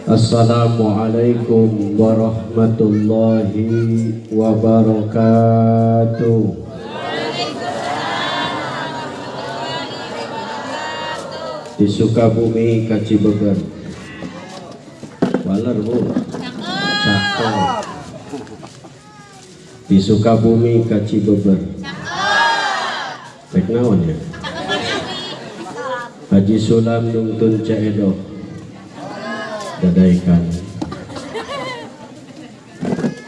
Assalamualaikum warahmatullahi wabarakatuh. Di Sukabumi Kacibeber. Waler bu. Cakep. Di Sukabumi Kacibeber. Baik naon ya. Haji Sulam nungtun Ceedoh. Dadaikan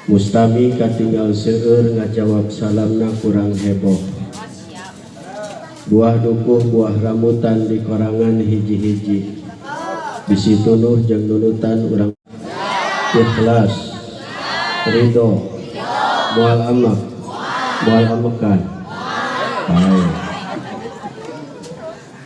Mustami katinggal seueur ngajawab salamna kurang heboh. Buah dukuh buah rambutan di korangan hiji-hiji. Bisi tunuh jeung nunutan urang ikhlas ridho moal amak moal amekan. Baik.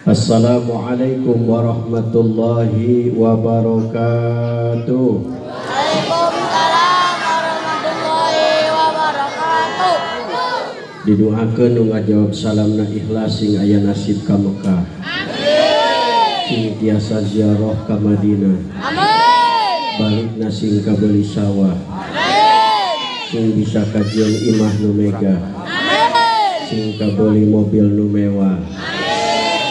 Assalamualaikum warahmatullahi wabarakatuh. Waalaikumsalam warahmatullahi wabarakatuh. Didoakeun nu ngajawab salamna ikhlas sing aya nasib ka Mekah. Amin. Sing tiasa ziarah ka Madinah. Amin. Balikna sing kabeli sawah. Amin. Sing bisa kajian imah nu megah. Amin. Sing kabeli mobil nu mewah.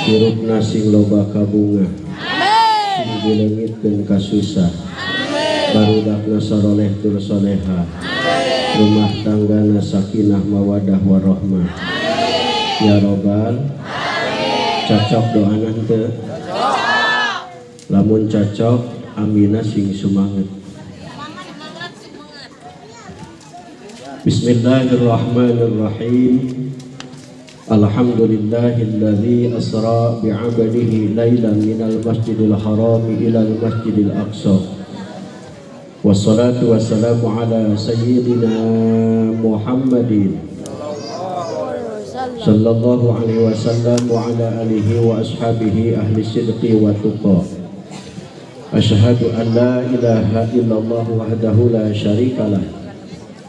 Hirupna sing loba kabunga. Sing dilengitkeun ka susah. Barudakna saroleh tur soleha. Rumah tanggana sakinah mawadah warahmah. Ya Robbal. Cocok doana teu? Lamun cocok amina sing sumanget. Bismillahirrahmanirrahim. Alhamdulillahilladzi asra bi'abadihi laylan minal masjidil harami ilal masjidil aqsa. Wassalatu wassalamu ala sayyidina Muhammadin sallallahu alaihi wasallam wa ala alihi wa ashabihi ahli sidqi wa tuqa. Asyhadu an la ilaha illallah wahdahu la syarikalah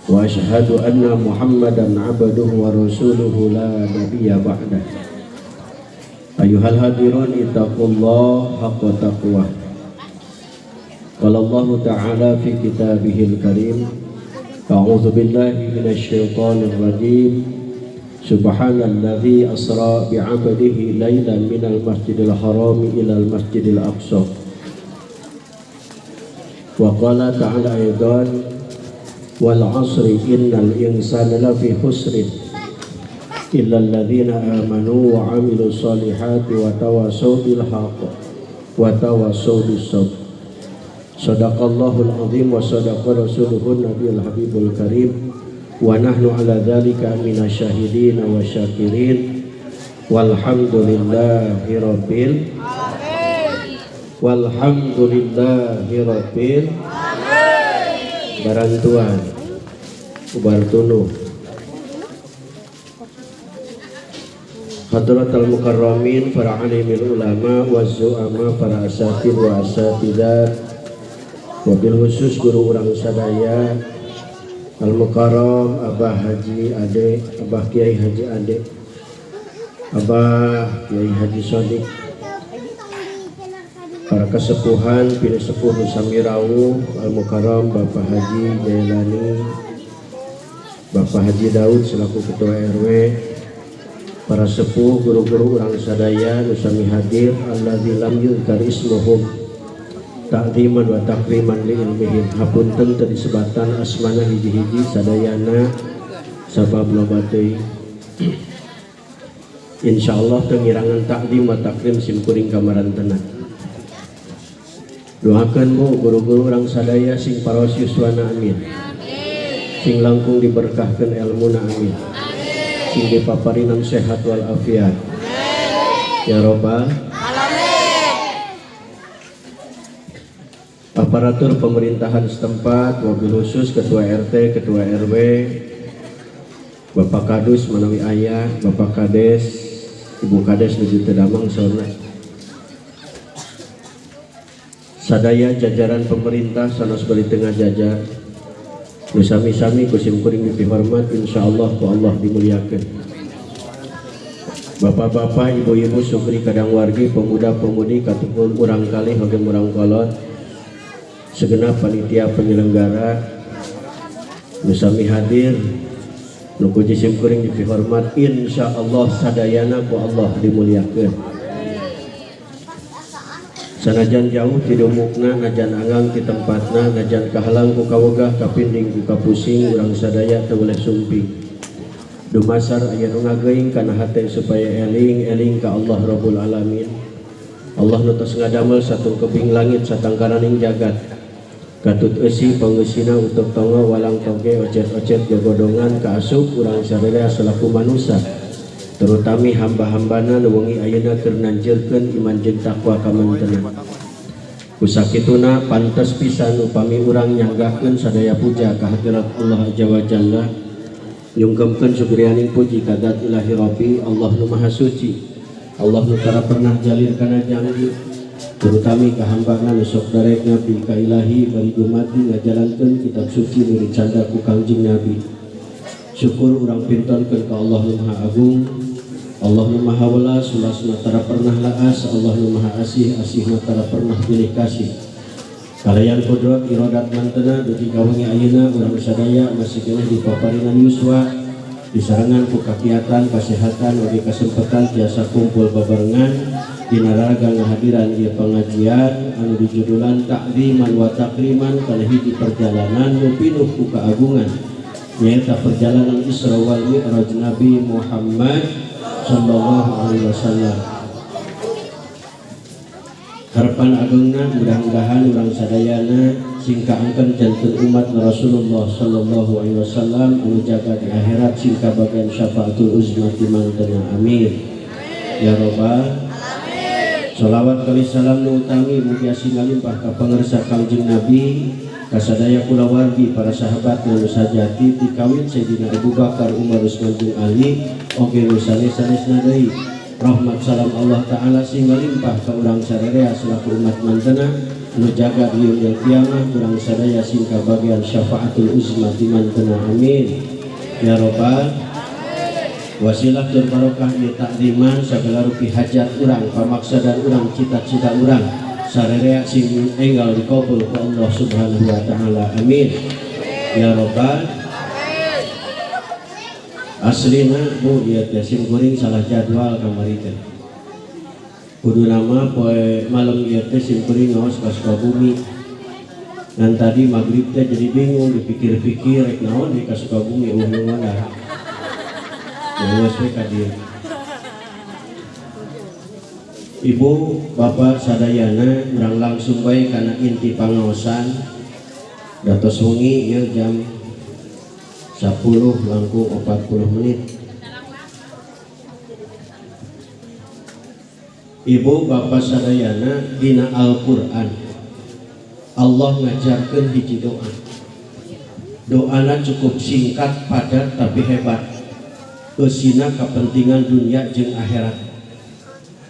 wa asyhadu anna Muhammadan abduhu wa rasuluhu la nabiyya ba'dah. Ayyuhal hadirun ittaqullah haqqa taqwah. Qala Allah ta'ala fi kitabihil karim. A'udzu billahi minasy syaithanir rajim. Subhanalladzi asra bi'abdihi lailan minal masjidil harami ilal masjidil aqsa. Wa qala ta'ala aidan wal 'asri innal insana lafi khusrin illa alladzina amanu wa 'amilus solihati wa tawassaw bil haqqi wa tawassaw bis sabr. Shadaqallahul 'azim wa shadaqa rasuluhun nabiyul habibul karim wa nahnu 'ala dzalika minasyahidin wa syakirin walhamdulillahi rabbil alamin. Walhamdulillahi rabbil barantuan ubar tunuh hadratal mukarramin para alimil ulama wa zu'ama para asatid wa asatidat wabil khusus guru urang sadaya al mukarram Abah Haji Ade, Abah Kiai Haji Ade, Abah Kiai Haji Sodik, para kesepuhan pilih sepuh Nusamirawu Al-Mukarram Bapak Haji Jailani, Bapak Haji Daud selaku Ketua RW, para sepuh guru-guru urang sadaya nusami hadir alladzi lam yuzkar ismuhum ta'ziman wa takriman li ilmihim. Hapunten teu disebatan asmana hiji-hiji sadayana sabab loba teuing. Insyaallah teu ngirangan takdim wa takrim simkuring kamaranteuna. Doakan bu guru-guru orang sadaya sing paros yuswana amin. Sing langkung diberkahkan ilmuna amin. Sing dipaparinan sehat wal afiat. Ya Robbal alamin. Aparatur pemerintahan setempat wabil khusus ketua RT, ketua RW, Bapak Kadus menawi ayah, Bapak Kades, Ibu Kades nuju teu damang sauna. Sadaya jajaran pemerintah sanes bari tengah jajar Nusami-sami kusim kuring dihormat insyaallah ku Allah dimuliakeun. Bapak-bapak, ibu-ibu, sukri kadang wargi, pemuda-pemudi, katupun urang kali, hoge urang kolot, segenap panitia penyelenggara, nusami hadir, nuku jisim kuring dihormat, insya Allah sadayana ku Allah dimuliakeun. Sanajan jauh ti dumukna, najan anggang ti tempatna, najan kahalang ku kawegah, kapinding ku kapusing, urang sadaya teu boleh sumping. Dumasar aya nu ngageing kana hate supaya eling ka Allah Rabbul Alamin. Allah nu tos ngadamel satu kebing langit satangkaraning jagat. Katut eusi pangeusina utuk tongo walang toge ocet-ocet jogodongan kaasup urang sadaya selaku manusia. Terutami hamba-hambana nu wengi ayeuna keur nanjeurkeun iman jeung takwa ka mantenna. Kusakituna pantes pisan upami urang nyanggakeun sadaya puja ka hadirat Allah Azza wa Jalla. Nyungkemkeun sugrianing puji ka zat ilahi Rabbi Allah nu maha suci, Allah nu tara pernah jalir kana janji, terutami ka hambana nu sok darek Nabi ka ilahi bari dumadi ngajalankeun kitab suci nu dicanda ku Kangjeng Nabi. Syukur urang pintonkeun ka Allah nu maha agung, Allah nu maha welas, welas na tara pernah laas, Allah nu maha asih, asih na tara pernah pilih kasih. Kalayan kodrat irodat mantena dugi kawengi ayeuna urang sadaya masih keneh dipaparinan yuswa disarangan ku kakiatan kasehatan oge kasempatan tiasa kumpul babarengan dina raraga ngahadiran ieu pengajian anu dijudulan takriman wa takriman kana hiji perjalanan nu pinuh ku kaagungan nyaeta perjalanan Isra wal Mi'raj Nabi Muhammad sallallahu alaihi wasallam. Harapan agungna mudah-mudahan urang sadayana singka angken janten umat Rasulullah sallallahu alaihi wasallam anu jaga di akhirat singka bagian syafaatul uzma ti mangtena amin ya robbal alamin. Sholawat kali salam nu utami mugi asingalimpah ka pangarsa Kangjeng Nabi ka sadaya kulawargi para sahabat nu sajati ti kawin Sayyidina Abu Bakar Umar Utsman jeung Ali oge nu sanes-sanesna deui. Rahmat salam Allah Ta'ala sehingga limpah ke urang sadaya selaku umat mantena nu jaga di yaumil kiamah urang sadaya singka bagian syafaatul uzma di mantena amin ya robbal wasilah tur barokah ieu takriman sagala rupi hajat urang pamaksadan urang cita-cita urang sadaya sing enggal dikabul ku Allah Subhanahu wa Ta'ala amin ya robbal. Aslina bu ieu teh sim kuring salah jadwal kamari teh. Kudu nama poe malam ieu teh sim kuring ngaos ka Sukabumi. Dan tadi maghrib teh jadi bingung dipikir-pikir rek naon di ka Sukabumi umum mana. Geus we ka dieu. Ibu bapak sadayana urang langsung bae kana inti pangaosan. Datos wengi ieu jam 10 langkung 40 menit. Ibu bapak sadayana dina Al-Qur'an Allah ngajarkeun hiji doa. Doana cukup singkat padat tapi hebat. Eusina kepentingan dunia jeung akhirat.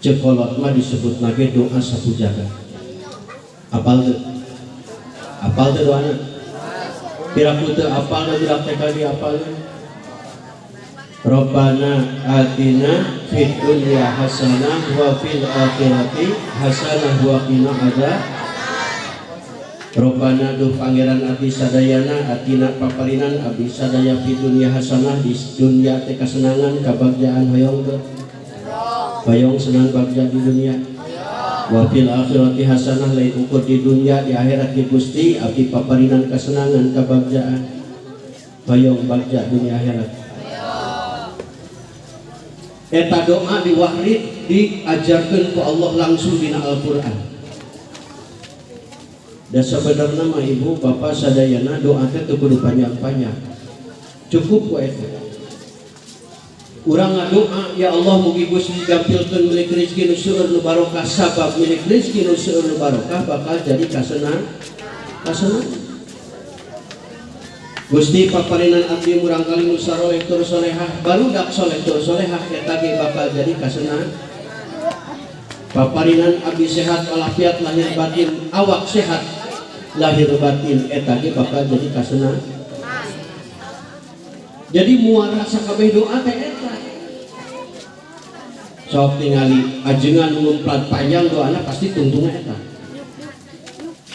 Cekolot mah disebut nage doa sapu jagat. Apal teu? Apal teu doana? Piraku teu apal na bilang teh kali apal. Rabbana atina fid dunya hasanah wa fil akhirati hasanah wa qina adzab. Rabbana duh pangeran abdi sadayana atina paparinan abdi sadaya fid dunya hasanah di dunya teh kasenangan kabagjaan hoyong teu. Hoyong senang bagja di dunia. Wa fil akhirati hasanah lain ukur di dunia di akhirat di Gusti abdi paparinan kesenangan kabagjaan hoyong bagja dunia akhirat. Eta doa diwahrid diajarkeun ku Allah langsung dina Al-Qur'an. Da sabenerna mah ibu bapak sadayana doa teh teu kudu panjang-panjang. Cukup ku eta. Urang ngadoa ya Allah mugi Gusti gampilkeun milik rezeki nu seueur nu barokah sabab milik rezeki nu seueur nu barokah bakal jadi kasenang. Gusti paparinan abdi murang kali nu saroleh tur solehah barudak soleh tur solehah eta ge bakal jadi kasenang. Paparinan abdi sehat walafiat lahir batin awak sehat lahir batin eta ge bakal jadi kasenang. Jadi muara sakabeh doa teh eta. sok tingali ajengan ngumplat panjang doana pasti tuntungna eta.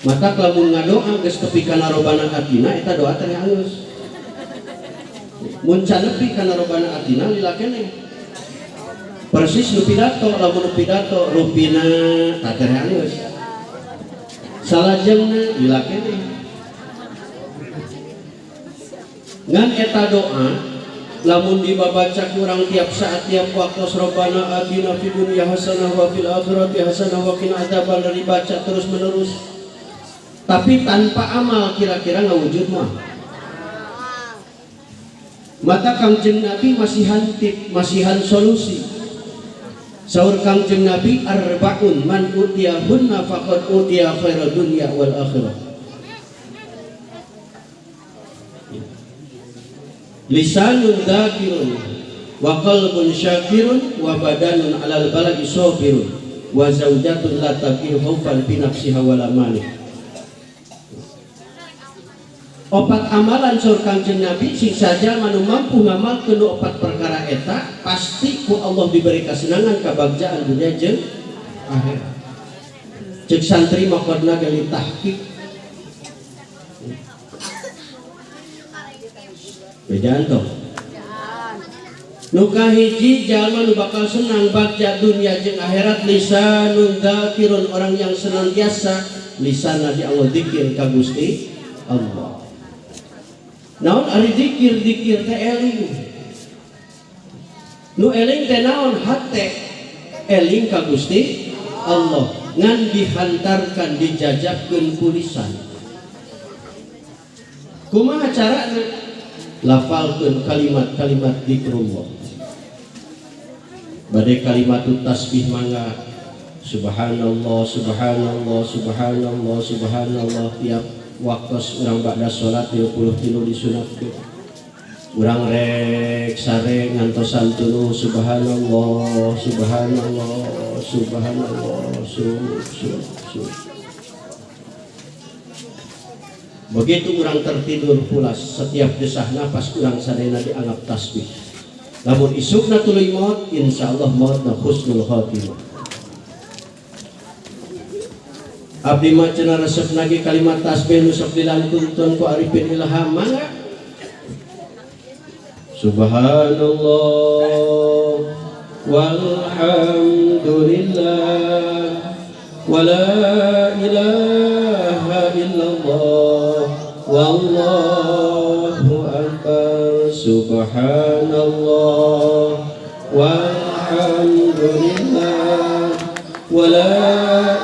Mata lamun ngadoa geus tepi kana robana atina eta doa teh halus. Mun can nepi kana robana atina lila keneh. Persis nu pidato lamun nu pidato rupina tah teh halus. Salajengna lila keneh. Ngan eta doa lamun dibabaca kurang tiap saat tiap waktu Rabbana atina fid dunya hasanah wa fil akhirati hasanah wa qina adzabannar dibaca terus menerus. Tapi tanpa amal kira-kira ngawujud mah. Mata Kangjeng Nabi masihan tip, masihan solusi. Saur Kangjeng Nabi arba'un man utiyahunna faqad utiya khairal dunya wal akhirah. Lisanun dzakirun wa qalbun syakirun wa badanun 'alal bala'i sabirun wa zaujatun la taqihu khaufan fi nafsiha wala malik. Opat amalan sur Kangjeng Nabi sing saja manu mampu ngamalkeun opat perkara eta pasti ku Allah diberi kesenangan kabagjaan dunia jeung akhirat. Cek santri makodna gali tahqiq. Bejaan toh. Nu kahiji jalma nu bakal senang bagja dunia jeung akhirat lisanun dzakirun orang yang senantiasa lisanna di Allah zikir ka Gusti Allah. Naon ari dikir teh eling. Nu eling teh naon hate eling ka Gusti Allah ngan dihantarkan dijajabkeun ku lisan. Kumaha carana? Lafalkeun kalimat-kalimat zikrullah. Bade kalimat tasbih mangga subhanallah subhanallah subhanallah subhanallah tiap waktu urang ba'da sholat 23 disunatkeun. Urang rek sare ngantosan tuluy subhanallah subhanallah subhanallah Begitu urang tertidur pulas setiap desah napas urang sadayana dianggap tasbih. Lamun isukna tuluy maut insyaallah mautna husnul khatimah. Abdi macana resep lagi kalimat tasbih nu sok dilantunkeun ku arifin ilham mangga. Subhanallah walhamdulillah wala ilaha illallah wallahu akbar. Subhanallah walhamdulillah wala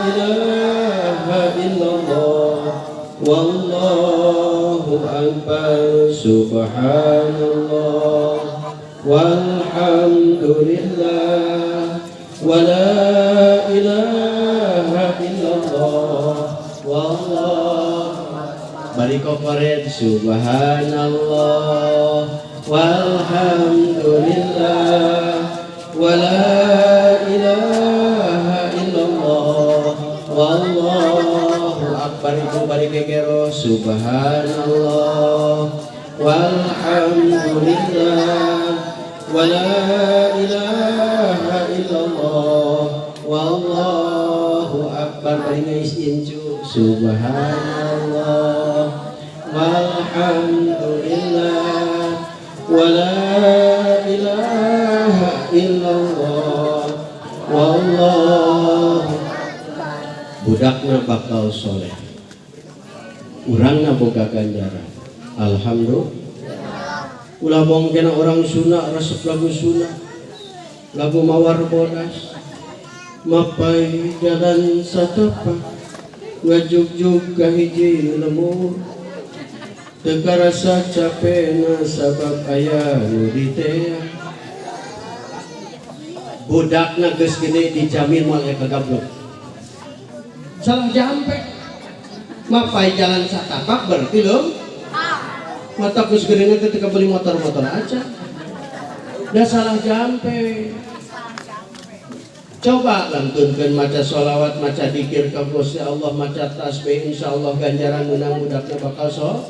ilaha illallah wallahu akbar. Subhanallah walhamdulillah wala ilaha illallah wallahu bari kokoret subhanallah walhamdulillah wala ilaha illallah wallahu akbar. Itu bari gegero subhanallah walhamdulillah wala ilaha illallah wallahu akbar. Bari geus incu subhanallah walhamdulillah wala ilaha illallah wallahu. Budakna bakal soleh, urangna boga ganjaran. Alhamdulillah. Ulah mungkin orang Sunda resep lagu Sunda, lagu mawar bodas, mapai jalan satapak, ngajuk-juk kahiji lemur, teka rasa capena sabab ayah nu ditea. Budakna geus gede dijamin moal kagablok. Salah jampe, mapai jalan satapak berarti lho. Mata geus gede ketika beli motor-motor aja. Dah salah jampe. Coba lantunkeun maca sholawat, maca dikir ka Gusti Allah, maca tasbih, insyaallah ganjaran menang budakna bakal soleh.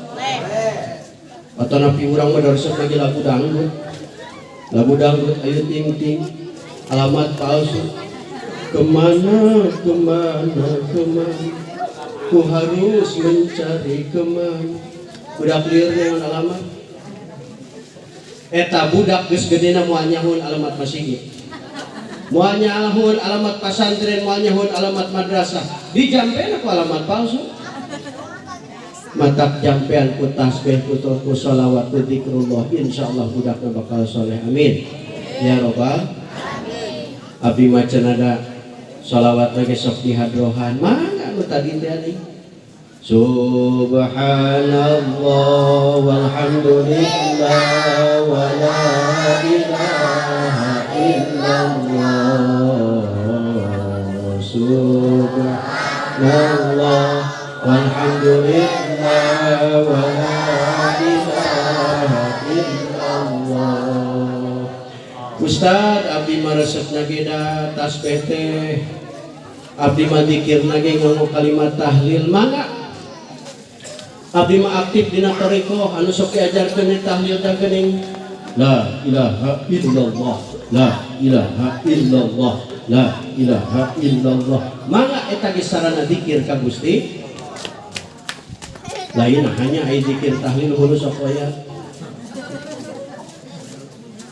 Atau napi urang mah resep lagi lagu dangdut. Lagu dangdut ayu ting ting. alamat palsu. Kemana ku harus mencari kemana. Budak liur dengan alamat eta budak geus gedena moal nyahun alamat masjid, moal nyahun alamat pasantren, moal nyahun alamat madrasah, dijampeun ku alamat palsu. Matak jampean ku tasbih, ku sholawat, ku zikrullah, insyaallah budakna bakal soleh. Amin ya robbal. Abdi macan ada sholawat lagi sok di hadrohan mangga nu tadi teh ali. Subhanallah walhamdulillah wa la ilaha illallah. Subhanallah walhamdulillah wa la ilaha illallah. Ustaz abdi maresepna geda tasbih teh, abdi mah zikir nage ngomong kalimat tahlil mangga. Abdi mah aktif dina tarekoh anu sok diajarkeun tahlil teh geuning la ilaha illallah, la ilaha illallah, la ilaha illallah. Mangga eta ge sarana zikir ka Gusti. Lain hanya aya zikir tahlil hulu sok aya.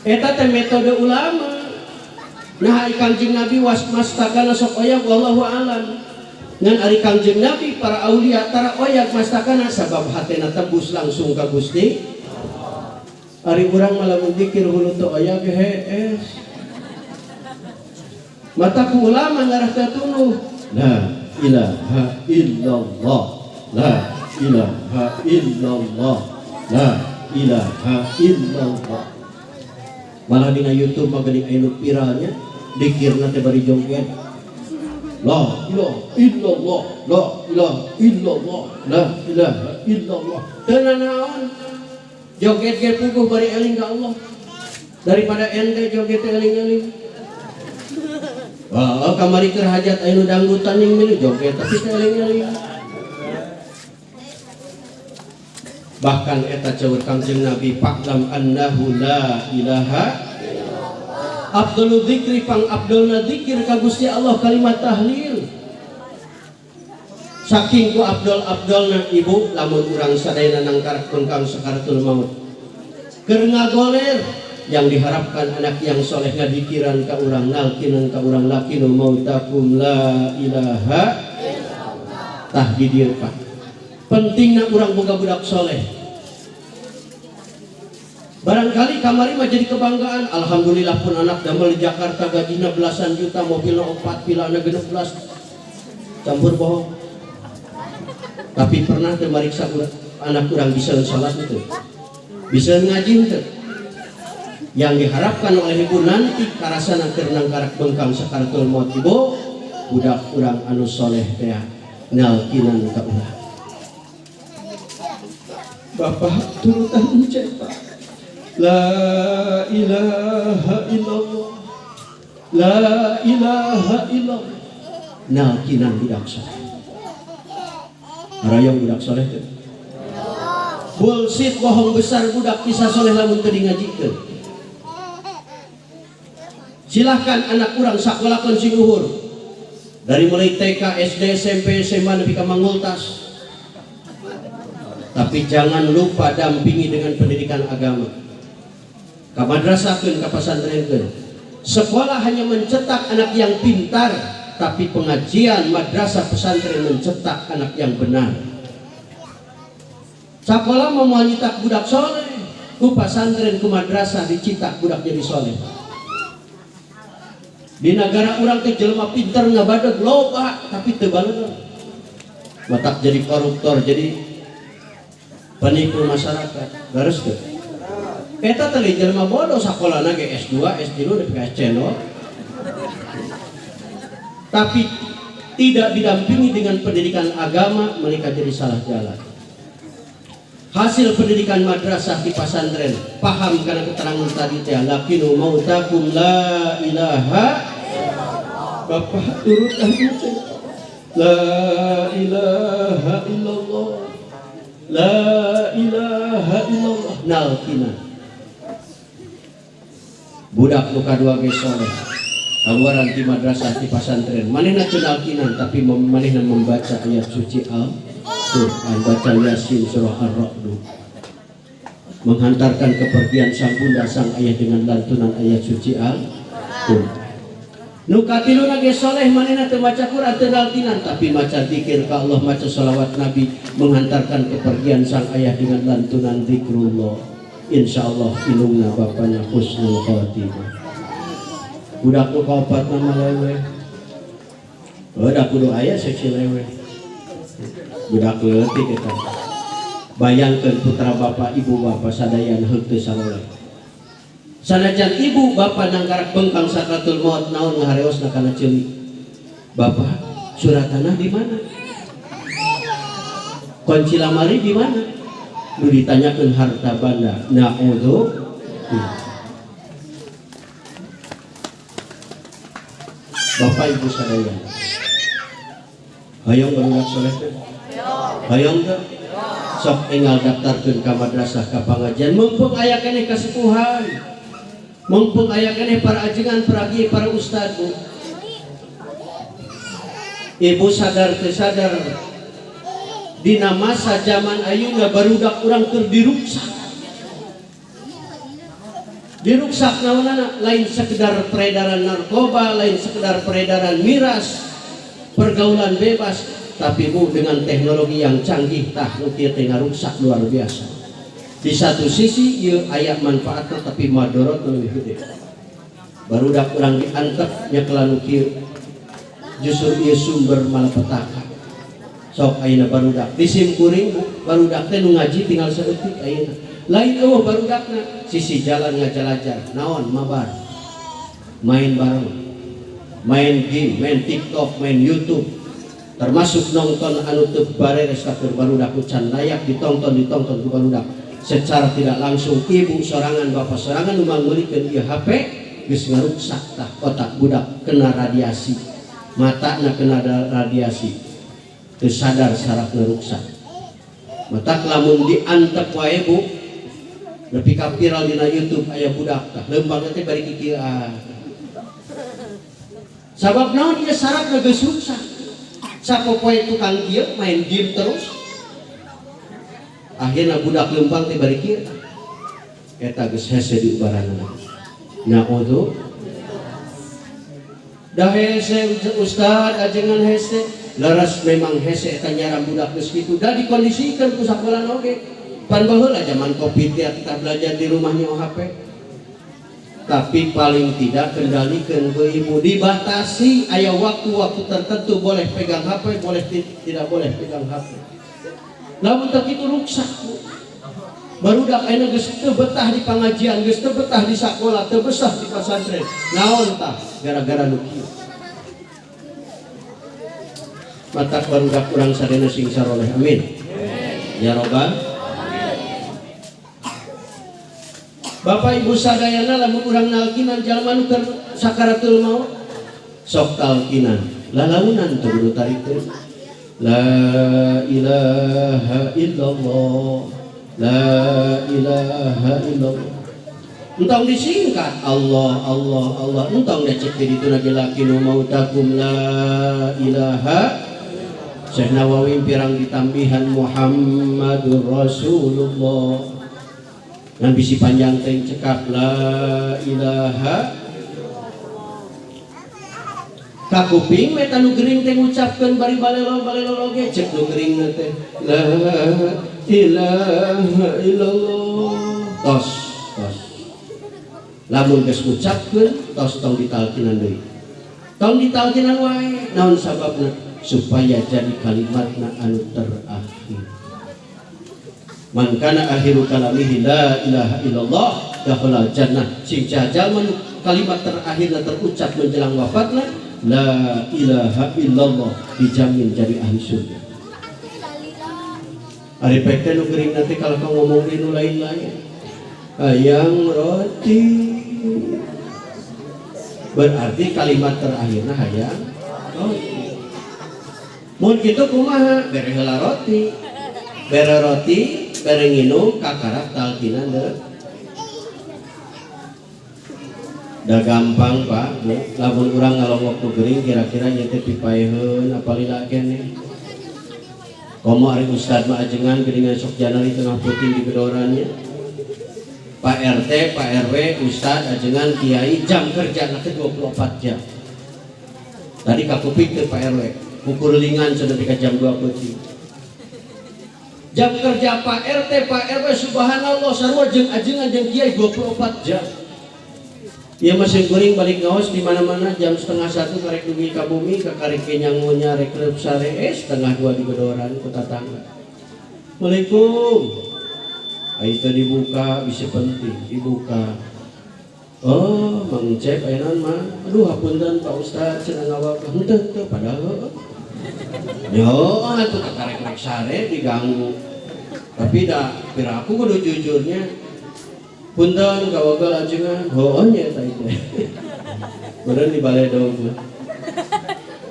Eta teh metode ulama. Nah ari Kangjeng Nabi wasmastakana sok aya wallahu alam. Ngan ari Kangjeng Nabi para aulia tara oyag mastakana sabab hatena tembus langsung ka Gusti. Ari urang malah mendikir hulu teu oyag hees. Mata ku ulama ngarah tatunuh la ilaha illallah, la ilaha illallah, la ilaha illallah. Malah dina YouTube mah geuning aya nu viralnya dikirna teh bari joget. La ilaha illallah, la ilaha illallah, la ilaha illallah. Teu naon joget ge puguh bari eling ka Allah daripada ente joget teh eling-eling. Wah, kamari keur hajat aya nu dangdutan yang milih joget tapi teh eling-eling. Bahkan eta ceueur Kangjeng Nabi fa'lam annahu la ilaha Abdul dzikri pang abdulna dzikir ka Gusti Allah kalimat tahlil. Saking ku abdulna ibu lamun urang sadayana nangkarak pengkang sakaratul maut. Keur ngagoler yang diharapkan anak yang soleh ngadikiran ka urang nalkinan ka urang lakinu mautakum la ilaha illallah. Tah di dieu Pak. Pentingna urang boga budak soleh. Barangkali kamari mah jadi kebanggaan. Alhamdulillah pun anak damel di Jakarta gajina belasan juta, mobilna 4, pilana 16. Campur bohong. Tapi pernah teu mariksa anak urang bisa salat itu. Bisa ngaji teu. Yang diharapkan oleh ibu nanti karasana keur nangkarak bengkang sakaratul maut ibu budak urang anu soleh teh nalkinan ka urang. Bapak turutan cek Pak. La ilaha illallah, la ilaha illallah. Nalkinan budak soleh. Arayong budak soleh teh. Bullshit bohong besar budak kisah soleh lamun teu ngajikeun. Silahkan anak urang sakolakon sing luhur. Dari mulai TK, SD, SMP, SMA nepi ka mangultas. Tapi jangan lupa dampingi dengan pendidikan agama. Ka madrasahkeun, ka pasantrenkeun. Sekolah hanya mencetak anak yang pintar, tapi pengajian madrasah pesantren mencetak anak yang benar. Sekolah mau nyitak budak soleh, ku pasantren ku madrasah dicetak budak jadi soleh. Di negara urang teh jelema pintar ngabadeg loba, tapi teu baleud. Matak jadi koruptor, jadi penipu masyarakat. Garis teu. Eta teh jelema bodoh sakolana ge S2, S3 nepi ka S channel. Tapi tidak didampingi dengan pendidikan agama, mereka jadi salah jalan. Hasil pendidikan madrasah di pesantren, paham karena keterangan tadi teh lakinu mautakum la ilaha illallah. Bapak turutan itu la ilaha illallah, la ilaha illallah. Nalkina budak luka dua ge soleh. awaran di madrasah di pesantren manehna cenalkinan tapi manehna membaca ayat suci Al-Quran, baca Yasin surah Ar-Ra'd, menghantarkan kepergian sang bunda sang ayah dengan lantunan ayat suci Al-Quran. Nu katiluna ge soleh manehna teu maca Quran teu nalkinan tapi maca zikir ka Allah, maca shalawat Nabi, menghantarkan kepergian sang ayah dengan lantunan zikrullah. Insyaallah ilungna bapana husnul khotimah. Budak nu kaopat nama lewe. Udah kudu aya seksi lewe. Budak leutik eta. Bayangkeun putra bapak ibu bapak sadayan henteu saloleh. Sanajan ibu bapak nanggarak bengkang sakratul maut naon ngahareosna kana ceuli. Bapak, surat tanah di mana? Kunci lamari di mana? Nu ditanyakeun harta banda. Na'udzu. Bapak ibu sadaya. Hayang barudak soleh teh. Hayang teh. Sok enggal daftarkeun ka madrasah ka pangajian mumpung aya keneh kasepuhan. Mumpung aya keneh para ajengan, para kiai, para ustad, Bu. Ibu sadar teu sadar dina masa zaman ayeuna barudak urang keur diruksak. Diruksak naonana? Lain sekedar peredaran narkoba, lain sekedar peredaran miras, pergaulan bebas, tapi Bu dengan teknologi yang canggih tah nu kieu teh ngarusak luar biasa. Di satu sisi ieu aya manfaatna tapi madorotna leuwih gede. Barudak urang diantep nyekelan nu kieu justru ieu sumber malapetaka. Sok ayeuna barudak di simkuring barudak teh nu ngaji tinggal saeutik ayeuna. Lain eueuh barudakna sisi jalan ngajalajah naon mabar. Main bareng. Main game, main TikTok, main YouTube. Termasuk nonton anu teu bareres keur barudak can layak ditonton ku barudak. Secara tidak langsung ibu sorangan bapak sorangan memanggulikeun ieu HP geus ngaruksak tah otak budak kena radiasi, matana kena radiasi, teu sadar saraf ngaruksak. Matak lamun diantep wae Bu, nepi ka viral dina YouTube aya budak tah lembang teh bari kikieu sabab naon ieu sarafna geus ruksak. Sapopoe tukang kieu main game terus. Akhirnya budak lempang teh bari kieu eta geus hese di ubaranna. Na'udzu. Da hese ustad ajengan hese, laras memang hese eta nyaram budak geus kitu. Da dikondisikeun ku sakola oge. Pan baheula zaman Covid teh kita belajar di rumahnya HP. Tapi paling tidak kendalikan ke ibu, dibatasi aya waktu-waktu tertentu boleh pegang HP, boleh tidak boleh pegang HP. Lamun tak itu ruksak barudak ayeuna geus teu betah di pangajian, geus teu betah di sakola, teu betah di pesantren. Naon tah gara-gara nu kieu. Matak barudak urang sadena sing saroleh. Amin. Ya Rabbal. Bapak ibu sadayana lamun urang nalkinan jalma nu keur sakaratul maut sok talkinan lalaunan teu kudu tarikeun. La ilaha illallah, la ilaha illallah. Entong disingkat Allah Allah Allah. Entong dicek di ditu lagi laki nu mautakum la ilaha. Syekh Nawawi pirang ditambihan Muhammadur Rasulullah. Ngan bisi panjang teh cekap la ilaha. Kakuping meta nu gering teh ngucapkeun bari balelo ge cek nu gering teh la ilaha illallah. Tos lamun geus ngucapkeun tos tong ditalkinan deui, tong ditalkinan wae. Naon sababna? Supaya jadi kalimatna anu terakhir. Man kana akhiru kalamihi la ilaha illallah dakhala jannah. Sing jalma kalimat terakhirna terucap menjelang wafatna la ilaha illallah dijamin jadi ahli surga. Ari pekte nu gering nanti kalau kau ngomongin nu lain-lain hayang roti berarti kalimat terakhirnya hayang roti. Mun kitu kumaha? Bere heula roti, bere nginum kakarak talkinan deu. Da gampang Pak Bu, lamun urang ngalongok nu geuring kira-kira nya teh pipaeheun apalila keneh. Komo ari ustad mah ajengan geuningan sok janari tengah putih di gedorannya. Pak RT, Pak RW, ustad ajengan kiai jam kerja na 24 jam. Tadi kakupik teh Pak RW, ukur lingan sudah di jam 2 putih. Jam kerja Pak RT, Pak RW subhanallah sarua jeung ajengan jeung kiai 24 jam. Ia masih kuring balik ngaos di mana-mana jam 12:30 karek dugi ka bumi ka karek nyangunya rek leup sare 1:30 di gedoran ku tatangga. Assalamualaikum. Ai teh dibuka bisa penting dibuka. Oh, Mang Cep ayeuna mah. Aduh hapunten Pak Ustaz cenah ngawal henteu teu padahal. Yo atuh ka karek rek sare diganggu. Tapi da piraku kudu jujurnya punten kawagal ajengan hoonya tah itu. Beneran di balai dong.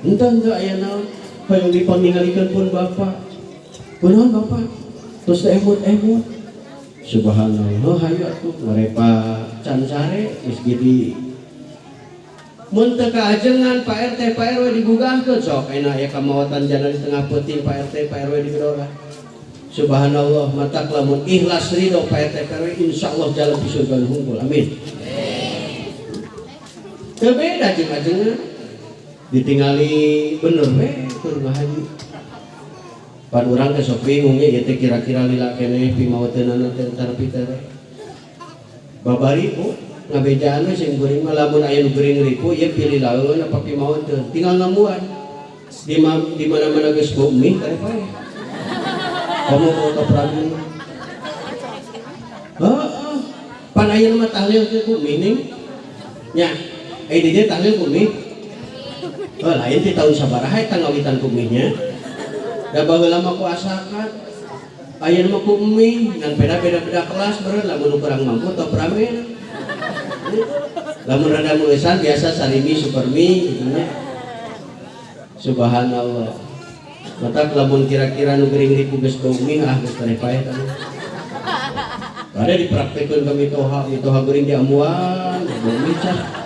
Henteu aya naon hoyong dipangingalikeun pun Bapak. Kunaon Bapak? Terus emut-emut. Subhanallah hayu atuh ngarepa can sare geus gidi. Mun teu kaajengan Pak RT Pak RW digugahkeun sok ayeuna aya kamawatan jana di tengah peuting Pak RT Pak RW di gedora. Subhanallah mata lamun ikhlas ridho Pak RT PRW insyaallah jalan di surga hungkul amin. Teu beda jeung ajengan ditingali bener we tur ngahaji. Pan urang teh sok bingung nya ieu teh kira-kira lila keneh pimaoteunana teh tarpi teh. Babari Bu ngabejaan we sing geuring mah lamun aya nu geuring ripu ieu pilih laeun apa pimaoteun tinggal ngamuan. Di mana-mana geus bumi teh pae. Kamu mau ke Prabu? Pan ayeuna mah tahlil teh ku mining. Nya, di dieu tahlil ku mih. Lain di tahun sabaraha eta ngawitan ku mihnya. Da baheula mah ku asakan. Ayeuna mah ku mih ngan beda-beda kelas beureun lamun kurang mampu atau pramen. Lamun rada muleusan biasa sarimi supermi gitu nya. Subhanallah. Mata lamun kira-kira nu geuring ribu geus bumi geus tare paeh tah. Ada dipraktekeun ka mitoha geuring di amuan, bumi cah.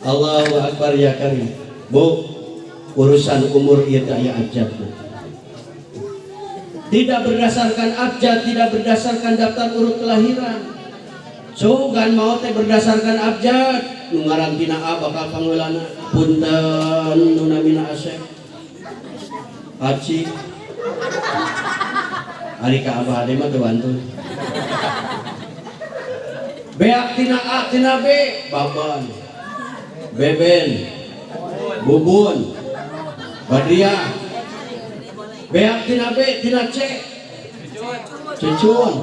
Allahu Akbar ya karim. Bu, urusan umur ieu teh aya abjadna. Tidak berdasarkan abjad, tidak berdasarkan daftar urut kelahiran. Sugan mau teh berdasarkan abjad. Nu ngaran tina A bakal pangeulana punten nu namina Asep Aci ari ka abah ade mah teu wantun beak tina A tina B Baban Beben Bubun Badriah beak tina B tina C Cucun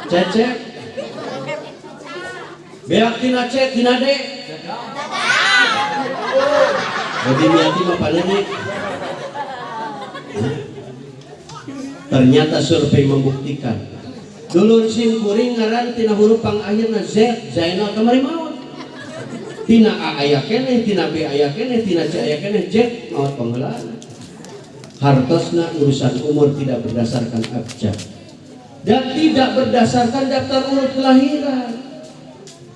Cecep beak tina C tina D jadi niati mah panerik. Ternyata survei membuktikan dulur sim kuring ngaran tina huruf pangakhirna Z Zainal kamari maot. Tina A aya keneh, tina B aya keneh, tina C aya keneh, Z maot pangheulaan. Hartosna urusan umur tidak berdasarkan abjad dan tidak berdasarkan daftar urut kelahiran.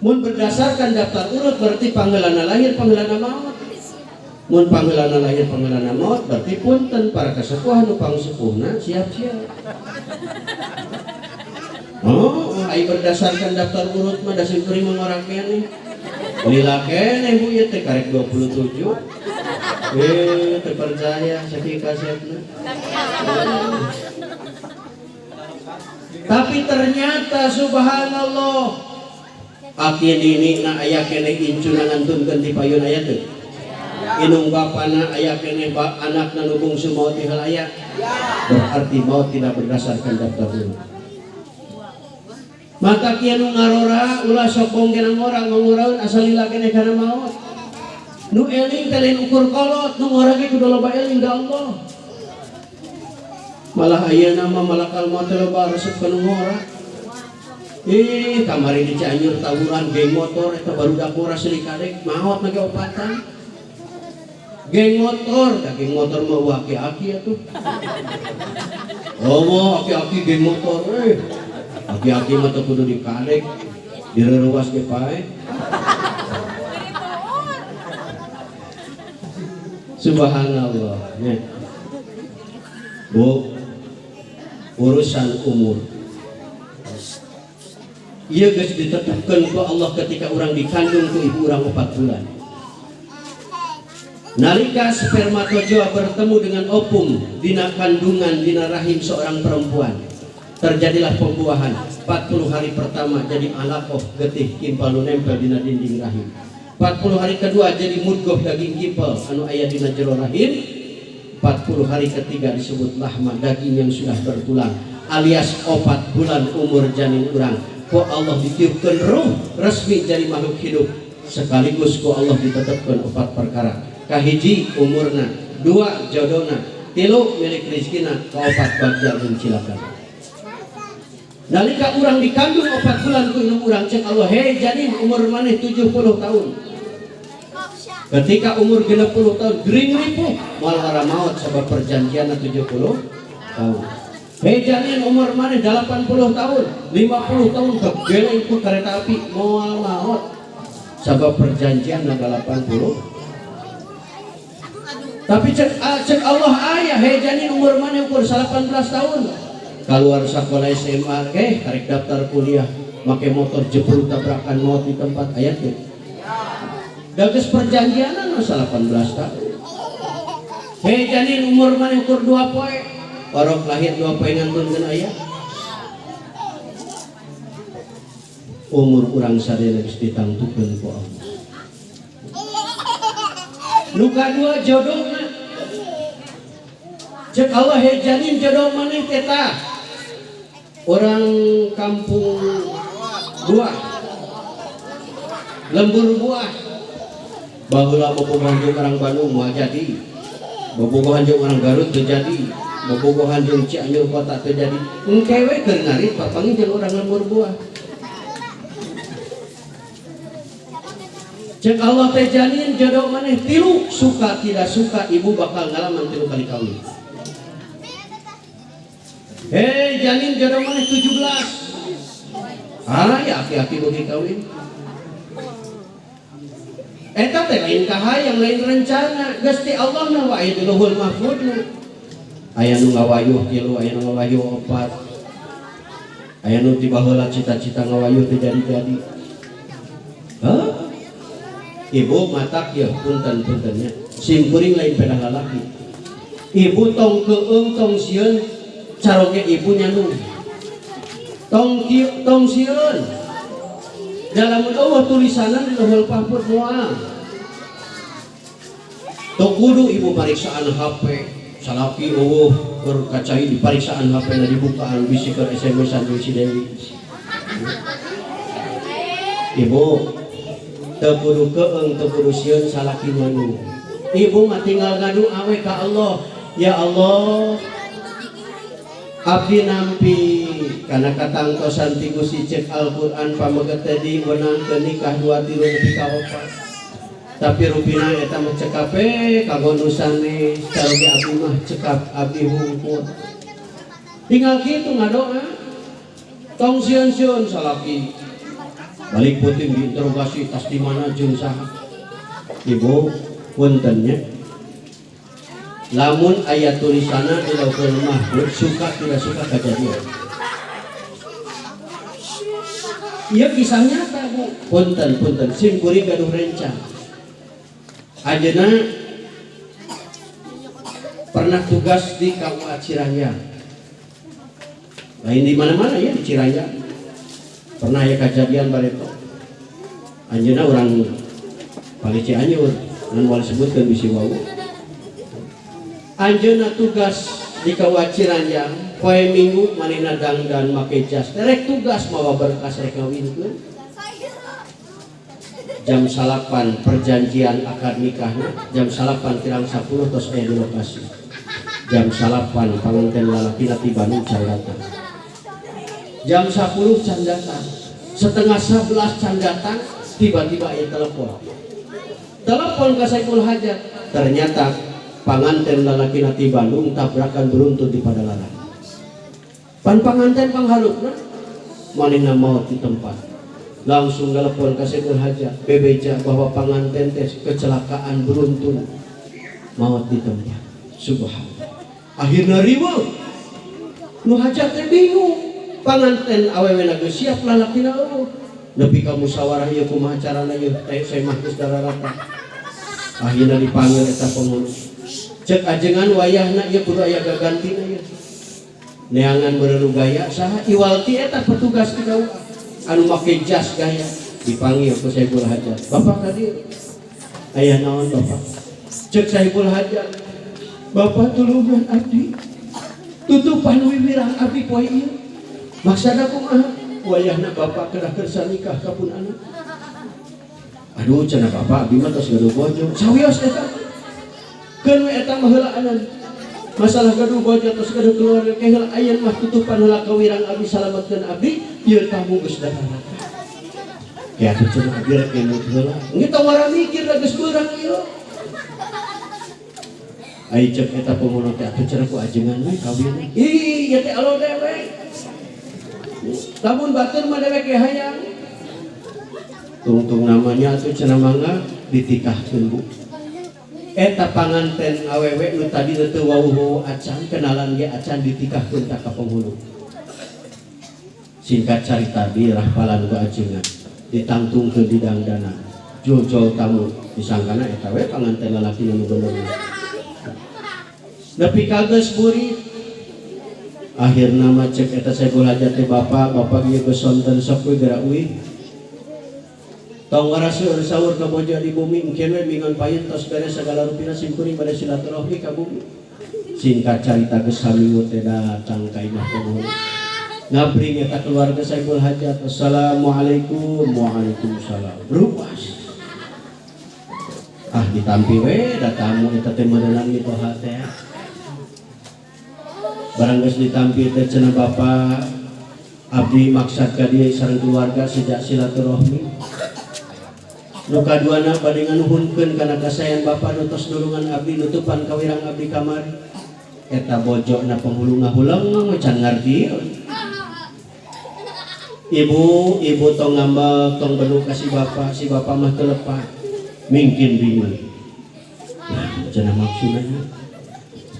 Mun berdasarkan daftar urut berarti panggeulana lahir panggeulana maot. Mun panggeulana lahir panggeulana maot berarti punten para kasepuh anu pangsepuhna siap-siap. Ai berdasarkan daftar urut mah da simkuring ngorang keneh. Lila keneh Bu ieu teh karek 27. Teu percaya saking kasetna. Tapi ternyata subhanallah akhir ini na aya keneh incuna ngantunkeun ti payun aya teu? Inung bapana aya keneh anakna nu bungsu maot ti halaya. Berarti maut tidak berdasarkan daftar urut. Maka kieu nu ngarora ulah sok bongkenang orang nguraun asal lila keneh kana maot. Nu eling teh lain ukur kolot, nu ngora ge kudu loba eling da Allah. Malah ayeuna mah malakal maut teh loba resep ka nu ngora. Kamari di Cianjur tawuran geng motor eta barudak murah seuli kadek maot make opatan. Geng motor mah waki-aki atuh. Oh, aki-aki geng motor, aki-aki mah teu kudu dikarek, direruas ge pae. Subhanallah, ya. Bu, urusan umur. Iya geus ditetapkeun ku Allah ketika orang dikandung ku ibu orang 4 bulan. Nalika spermatozoa bertemu dengan opum dina kandungan dina rahim seorang perempuan, terjadilah pembuahan. 40 hari pertama jadi alaqah getih kimpal nu nempel dina dinding rahim. 40 hari kedua jadi mudghah daging kimpal anu aya dina jero rahim. 40 hari ketiga disebut lahma daging yang sudah bertulang alias 4 bulan umur janin urang. Ku Allah ditiupkeun ruh resmi jadi makhluk hidup sekaligus ku Allah ditetepkeun 4 perkara. Kahiji umurna, 2 jodona, 3 milik rizkina, 4 bagja mencilakan. Nalika urang dikandung 4 bulan ku indung urang cek Allah, hei janin umur maneh 70 tahun. Ketika umur 60 tahun gering ripuh moal wara maut sabab perjanjian 70 tahun. Hei janin umur maneh 80 tahun, 50 tahun kegeleng ku kereta api moal maut sabab perjanjian 80. Tapi cek Allah ayah, hei janin umur mana ukur 18 tahun keluar sekolah SMA, tarik daftar kuliah make motor jebruk tabrakan maut di tempat ayat tuh gagas perjanjian 18 tahun. Hei janin umur mana ukur 2 poe orok lahir 2 poe ngantunkeun ayah. Umur urang sadaya geus ditangtukeun ku Allah. Luka 2 jodohna cek Allah, hei janin jodoh maneh teta orang kampung buah lembur buah baheula bobogohan jeung orang Bandung moal jadi, bobogohan jeung orang Garut teu jadi, bobogohan jeung Cianjur kota teu jadi, engke we keur ngarit papangi jeung orang lembur buah. Cek Allah teh janin jodoh maneh 3 suka tidak suka ibu bakal ngalaman 3 kali kawin. Hei janin jodoh maneh 17. Ya aki-aki bagi kawin. Eta teh lain kahayang lain rencana. Gusti Allah na wae di Lauhul Mahfudna. Aya nu ngawayuh 3, aya nu ngawayuh 4. Aya nu ti baheula cita-cita ngawayuh teh jadi-jadi. Hah? Ibu matak ya punten-puntennya simkuring lain pedah lalaki. Ibu tong keung tong sieun caroge ibunya nu tong sieun dalam Allah tulisanan di Lauhul Mahfuz moal tong kudu ibu pariksaan HP salaki keur kacai di pariksaan HP na dibukaan bisi keur SMS-an jeung si Dewi. Ibu teu kudu keung teu kudu sieun salaki manu. Ibu mah tinggal ngadu awe ka Allah, ya Allah abdi nampi kana katangtosan ti Gusti cek Al-Qur'an pameget tadi wenangkeun nikah 2 3 nepi ka 4. Tapi rupina eta mah cekap kanggo nu sanes caroge abdi mah cekap abdi hungkul. Tinggal kitu ngadoa. Tong sieun-sieun salaki balik puting diinterogasi tas di mana jeung saha. Ibu puntennya lamun ayat tulisanna di Lauhul Mahfuz suka tidak suka kejadian. Ieu kisah nyata Bu. Punten simkuring gaduh rencang. Ajeuna pernah tugas di KUA Ciranja. Lain di mana-mana ya di Ciranja. Pernah ya kejadian bareto anjeuna orang Pali Cianjur nan wali sebutkeun bisi wau anjeuna tugas di KUA Ciranjang poe Minggu manehna dangdan make jas terek tugas mawa berkas rek ngawinkeun jam 8 perjanjian akad nikahna jam 8 kirang 10 tos aya di lokasi jam 8 panganten lalakina ti Bandung can datang jam 10 can datang setengah 11 can datang tiba-tiba aya telepon ke Saiful Hajat ternyata panganten lalaki nati Bandung tabrakan beruntun di Padalarang Pan panganten pangharupna manehna maot di tempat. Langsung telepon ka Saiful Hajat, bebeja bahwa panganten teh kecelakaan beruntun maot di tempat. Subhanallah. Akhirna riweuh. Nu hajat teh bingung. Panganten awewena geus siap lalakina eueuh. Nepi ka musyawarah ieu kumaha carana ieu teh saya mah geus dararata. Akhirna dipanggil eta penghulu. Cek ajengan wayahna ieu kudu aya gagantina ieu. Neangan beureuh gaya saha Iwalti eta petugas di KUA anu make jas gaya dipanggil ku Saiful Hajat. Bapak tadi aya naon bapak? Cek Saiful Hajat. Bapak tulungan abdi. Tutupan wiwirang abdi poe ieu. Maksana kumaha? Wayahna bapak kedah kersa nikah kapun anak. Aduh cenah bapak abdi mah tos gaduh bojo. Sawios eta. Keun we eta mah heulaanan. Masalah gaduh bojo tos gaduh keluarga keheul ayeuna mah tutupan heula ka wirang abdi salametkeun abdi ieu tamu geus dararata. Ya atuh cenah abdi rek emut heula. Engge tawara mikir da geus beurang ieu. Ai cek eta pemono teh atuh cenah ku ajengan we kawin. Ih ieu teh alo dewek. Lamun batur mah dewek ge hayang. Tungtung namanya atuh cenah mangga ditikahkeun Bu. Eta panganten awewe nu tadi teu wawuh acan kenalan ge acan ditikahkeun ka penghulu. Singkat carita di rahpalan ku ajengan ditangtungkeun di dangdana. Jojol tamu disangkana eta we panganten lalaki nu bener. Nepi ka geus buri. Akhirna mah cek eta Saiful Hajat teh bapak ieu geus sonten sok we geura euy. Tong waraseur saur ka bojo di bumi engkeun we mingon payun tos beres sagala rupina simkuring bade silaturahmi ka bumi. Singkat carita geus samiut teh datang ka imah penghulu. Ngabring eta keluarga Saiful Hajat. Assalamualaikum. Waalaikumsalam. Rupas. Ah ditampi we da tamu eta teh meureunang mitoha teh. Barang geus ditampi teh cenah bapak abdi maksad ka dieu sareng keluarga sejak silaturahmi. Nu kaduana bade nganuhunkeun kana kasayan bapa nu tos nulungan abdi nutupan kawirang abdi kamari. Eta bojona penghulu ngahulang can ngarti. Ibu tong ngambek tong bedu ka si bapa mah teu lepat. Mingkin bingung. Cenah maksudna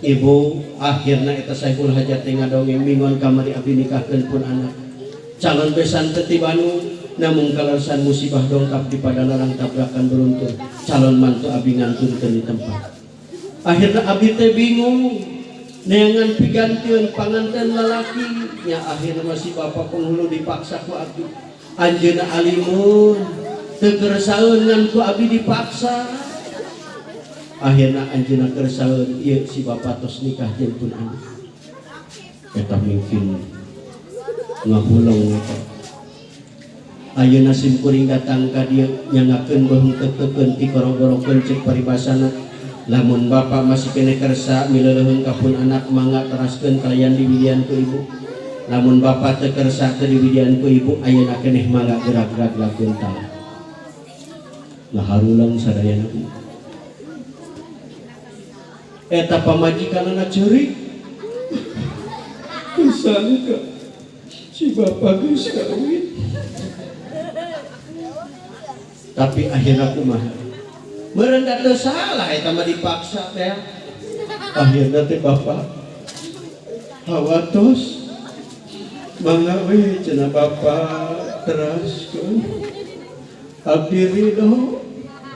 Ibu akhirna eta Saiful Hajat teh ngadongeng mingon kamari abdi nikahkeun pun anak. Calon besan teu tibanu namun kalarsan musibah dongkap di pada larang tabrakan beruntun. Calon mantu abdi ngantunkeun di tempat. Akhirna abdi teh bingung neangan pigantieun panganten lalaki nya. Akhirna masih bapak penghulu dipaksa ku abdi. Anjeunna alimun teu kersaeun ngan ku abdi dipaksa. Akhirna anjeunna kersaeun ieu si bapak tos nikah jeung pun anak. Eta mungkin ngahulung eta. Ayeuna simkuring datang ka dieu nyangakeun beung teukeun ti gorong-gorongkeun cek paribasana. Lamun bapak masih kene kersa mileuleun ka pun anak mangga teraskeun kalayan diwidian ku ibu. Lamun bapak teu kersa teu diwidian ku ibu ayeuna keneh mangga gerak-gerak lakeun tala. Ngaharulang sadayana. Eta pamajikanana ceurik. Kesangka si bapak geus kawin. Tapi akhirnya kumaha meureun da teu salah eta mah dipaksa teh. Akhirna teh bapak hawatos mangga we cenah bapak teraskeun abdi ridho.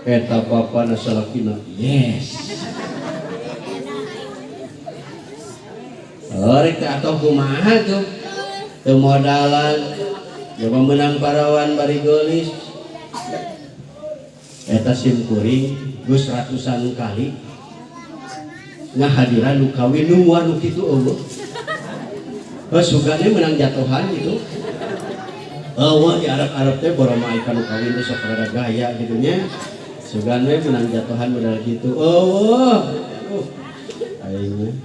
Eta bapana salakina yes. Rek atuh kumaha tuh teu modalan coba menang parawan bari geulis. Eta simkuring geus ratusan kali ngahadiran nu kawin nu anu kitu eueuh. Sugane menang jatuhan gitu. Eueuh di Arab teh boroma ikan nu kawin teh sok rada gaya gitu nya. Sugane menang jatuhan modal gitu. Eueuh. Aing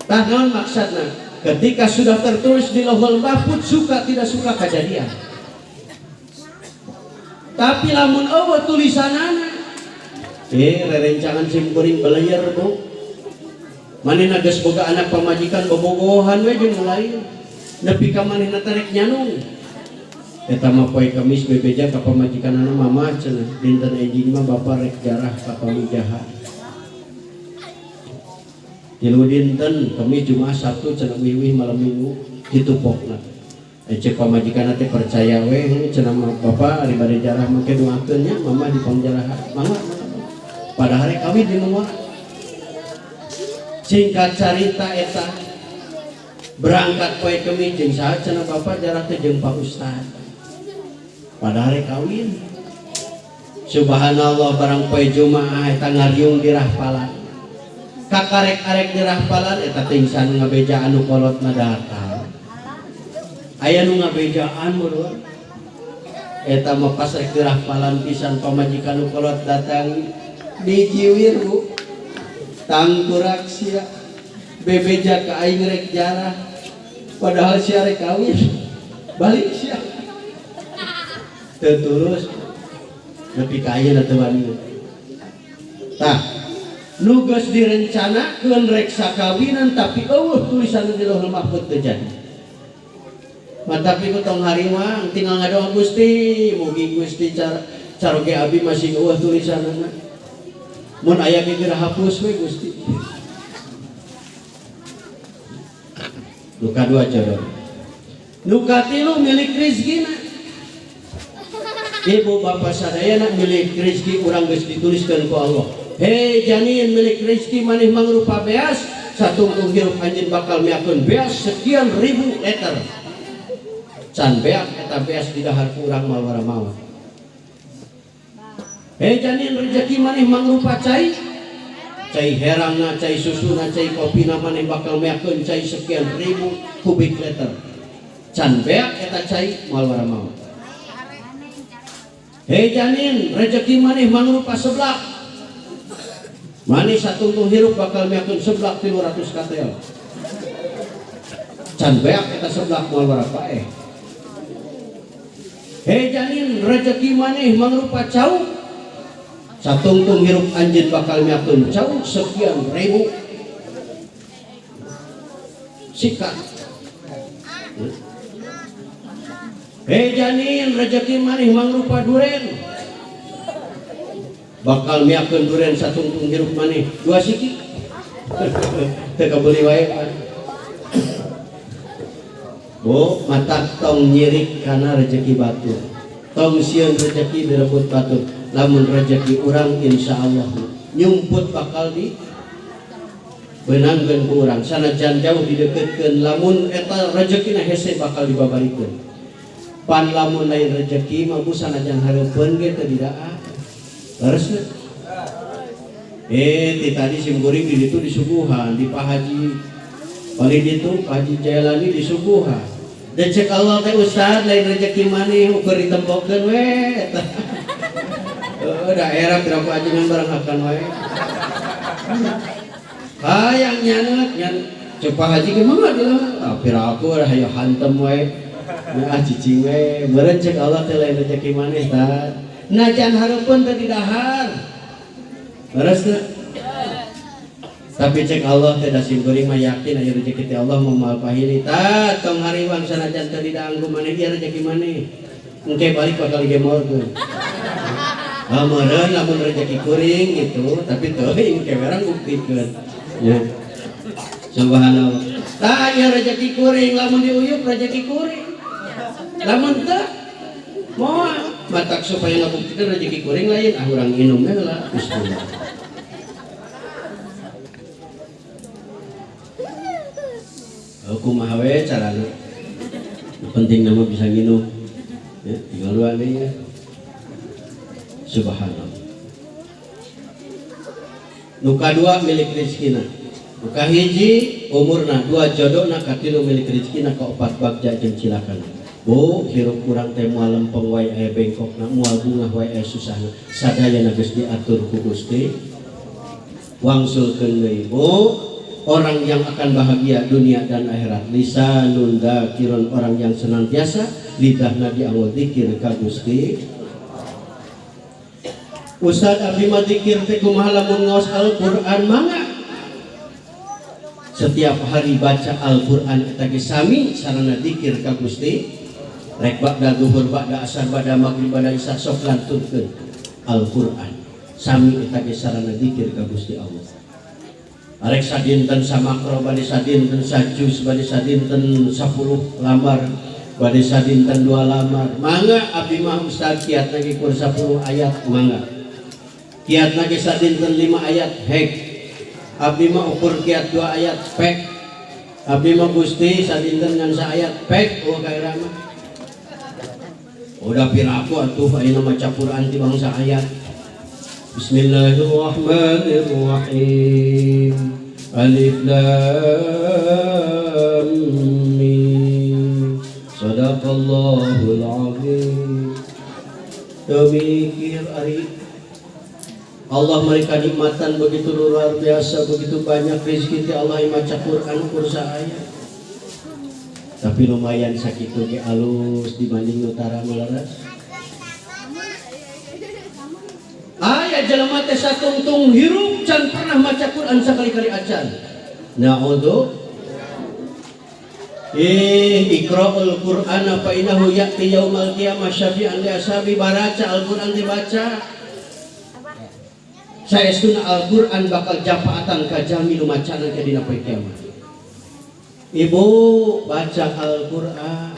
tah naon maksudna? Ketika sudah tertulis di Lauhul Mahfuz suka tidak suka kejadian. Tapi lamun eueuh tulisanana rerencangan simkuring belayer Bu. Manehna geus boga anak pamajikan bobogohan we jeung lain. Nepi ka manehna tarik nyanung. Eta mah poe Kamis bebeja ka pamajikanana mama cenah. Dinten enjing mah bapa rek jarah ka pamijahan. Tilu dinten Kamis Jumat Sabtu cenah wiwih malam Minggu ditupokna. Cek pamajikan teh percaya we cenah bapa ari bade jarah make doakeun nya mama di panjarahan. Mangga. Pada hari kami di nomor singkat cerita eta berangkat poe Kemis jeung saha cenah bapa jarah teh jeung Pak Ustad. Pada hari kawin subhanallah barang poe Jumaah eta ngariung di rahpalan. Kakarek-arek di rahpalan eta tingsan ngabeja anu kolotna datang. Aya nu ngabejaan meureun. Eta mah pas rek di rahpalan pisan pamajikan nu kolot datang dijiwir bu tangkurak sia bebeja ke aing rek jarah padahal sia rek kawin balik sia terus nepi ka ayeuna teu wani tah nu geus direncanakeun rek sakawinan tapi eueuh tulisan di Lauhul Mahfuz teu jadi mah tapi ku tong hariwang tinggal ngadoa Gusti mugi Gusti caroge abi masih eueuh tulisanna mun aya geger hapus we Gusti. Nu kadua jodoh. Nu katilu milik rezekina. Ibu bapak sadayana milik rezeki urang geus dituliskeun ku Allah. Hei janin milik rezeki maneh mangrupa beas satungtung hirup anjeun bakal miakeun beas sekian ribu liter. Can beak eta beas di dahar ku urang malwara mawa. Janin rezeki maneh mangrupa cai herangna, cai susuna, cai kopina maneh bakal meakeun cai sekian ribu kubik liter. Can beak eta cai malwara mawa. Janin rezeki maneh mangrupa seblak. Maneh satungtung hirup bakal meakeun seblak 300 katel. Can beak eta seblak malwara paeh. Janin rezeki maneh mangrupa cau. Satungtung hirup anjeun bakal miakeun cau sekian ribu sikat. Janin rezeki maneh mangrupa duren. Bakal miakeun duren satungtung hirup maneh 2 siki. Teu kabeli wae kan. Bu, mata tong nyirik kana rezeki batu. Tong sieun rezeki direbut batu. Lamun rezeki urang insyaallah nyumput bakal di beunangkeun ku urang sanajan jauh dideukeutkeun lamun eta rezekina hese bakal dibabarikeun pan lamun lain rezeki mah sanajan hareupeun ge teu didaah leres ti tadi simkuring di ditu disuguhan di Pak Haji paling ditu Pak Haji Jailani disuguhan dan cek Allah teh Ustad lain rezeki maneh ukur ditempokeun we eta daerah berapa aja yang barang akan wae hayang nyan coba haji gimana dia piraku lah hayo hantem wae cicing wae meureun cek Allah teh lain rezeki maneh tah najan hareupeun teh di dahar beres teh tapi cek Allah teh da simkuring mah yakin aya rezeki teh Allah moal pahili tah tong hariwang sanajan teh di daangku maneh ieu rezeki maneh engke balik bakal gemorkeun. Meureun lamun rezeki kuring gitu, tapi teuing kewerang buktikeun. Ya. Subhanallah. Tah aya rezeki kuring lamun diuyup rezeki kuring. Lamun teu moal matak supaya ngabuktikeun rezeki kuring lain urang inum heula bismillah. Kumaha we carana? Penting nama bisa nginum. Ya, tinggal dua nih ya. Subhanallah. Nuka dua milik rezekina. Nuka hiji umurna, dua jodohna, katilu milik rezekina, kaopat bagja jeung cilakan. Bu, hirup kurang teh moal lempeng wae aya bengkokna, moal bungah wae aya susahna. Sadayana geus diatur ku Gusti. Wangsulkeun deui, Bu. Orang yang akan bahagia dunia dan akhirat. Lisanun dzakirun, orang yang senantiasa lidahna dianggo zikir ka Gusti. Ustad abdi mah zikir teh kumaha lamun ngaos Al-Qur'an mangga. setiap hari baca Al-Quran eta ge sami sarana dzikir ka Gusti. Rek ba'da zuhur, ba'da asar, ba'da maghrib, ba'da isya sok lantunkeun Al-Quran. Sami eta ge sarana dzikir ka Gusti Allah. Arek sadinten samakro, bade sadinten sajus, bade sadinten 10 lamar, bade sadinten 2 lamar. Mangga abdi mah ustaz kiat lagi kur 10 ayat mangga. Kiat lagi sadinten 5 ayat hek. Abdi mah ukur kiat 2 ayat pek. Abdi mah Gusti sadinten ngan sa ayat pek oh kaira mah. Udah piraku atuh ayeuna maca Quran ti bangsa ayat. Bismillahirrahmanirrahim. Alif lam mim. Shadaqallahul azim. Demikir ari Allah mereka nikmatan begitu luar biasa, begitu banyak rezeki ti Allah yang maca Quran kursa ayat. Tapi lumayan sakitu ge alus dibanding utara melaras. Aya jelema teh satungtung hirup can pernah maca Quran sakali-kali acan. Na'udzu Iqra'ul Qur'ana fa innahu ya'ti yaumal qiyamah syafi'an li ashabi. Baraca Al-Qur'an dibaca. Saestuna Al-Qur'an bakal japaatan ka jami nu macana ke dina poe kiamat. Ibu baca Al-Qur'an.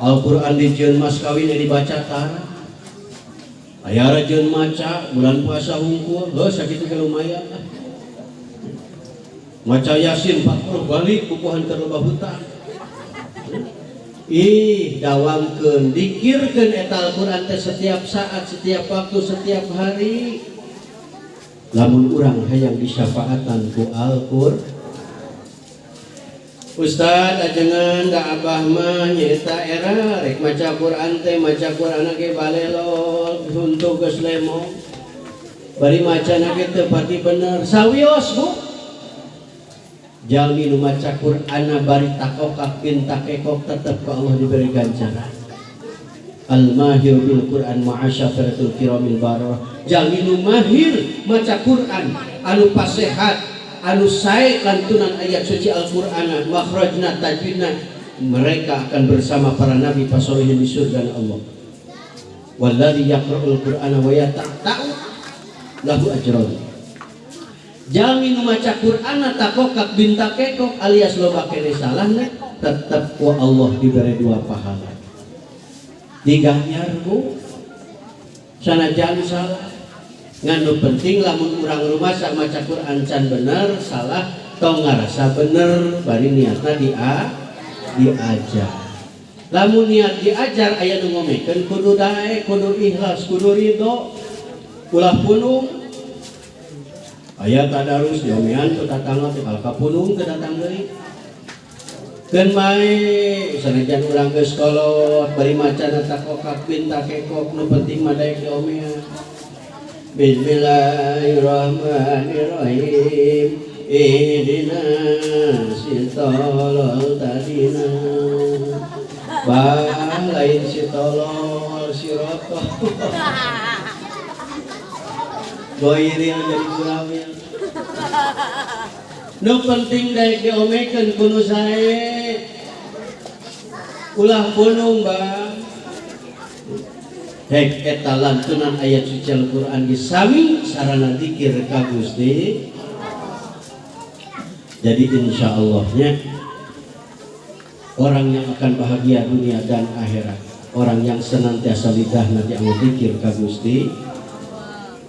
Al-Qur'an dijieun mas kawin dibaca tara. Aya rajeun maca bulan puasa hungkul, heuh sakitu ge lumayan lah. Maca Yasin 40 balik bukuhan keur loba hutang. Dawamkeun dikirkeun eta Al-Qur'an teh setiap saat, setiap waktu, setiap hari. Lamun urang hayang disyafaatan ku Al-Qur'an. Ustaz ajengan da abah mah nyaeta era rek maca Quran teh maca Quran ge balelol untuk geus lemong. Bari macana ge teu pati bener. Sawios Bu. Jalmi nu maca Quran bari takokak bin takekok tetep ka Allah diberi ganjaran. Al-mahir bil Quran ma'asyafaratul kiramil bararah. Jalmi nu mahir maca Quran anu pasehat anu sae lantunan ayat suci Al-Qur'an makhrajna tajwidna, mereka akan bersama para nabi pasolihin di surga Allah. Walladzi yaqra'ul Qur'ana wa yata'ta'u lahu ajrun. Jami nu maca Qur'an takokak bin takekok alias loba kene salahna tetep ku Allah diberi 2 pahala. Diganyar Bu sanajan salah. Nganu penting lamun urang rumasa maca Quran can bener salah tong ngarasa bener bari niatna diajar. Lamun niat diajar aya nu ngomekeun kudu daek, kudu ikhlas, kudu ridho. Ulah punung. Aya tadarus diomean ku tatangga teh kalka punung teu datang deui. Keun mae sanajan urang geus kolot bari macana takokak bin takekok nu penting mah daek diomean. Bismillahirrahmanirrahim. Ihdinas siratal tadina. Balain sitolol siratal. Goiril jadi kurawil. Nu penting daek diomekeun kudu sae. Ulah punung Bang. Hek eta lantunan ayat suci Al-Qur'an ge sami sarana zikir ka Gusti. Jadi insyaallah-nya orang yang akan bahagia dunia dan akhirat, orang yang senantiasa lidahna dianggo zikir ka Gusti.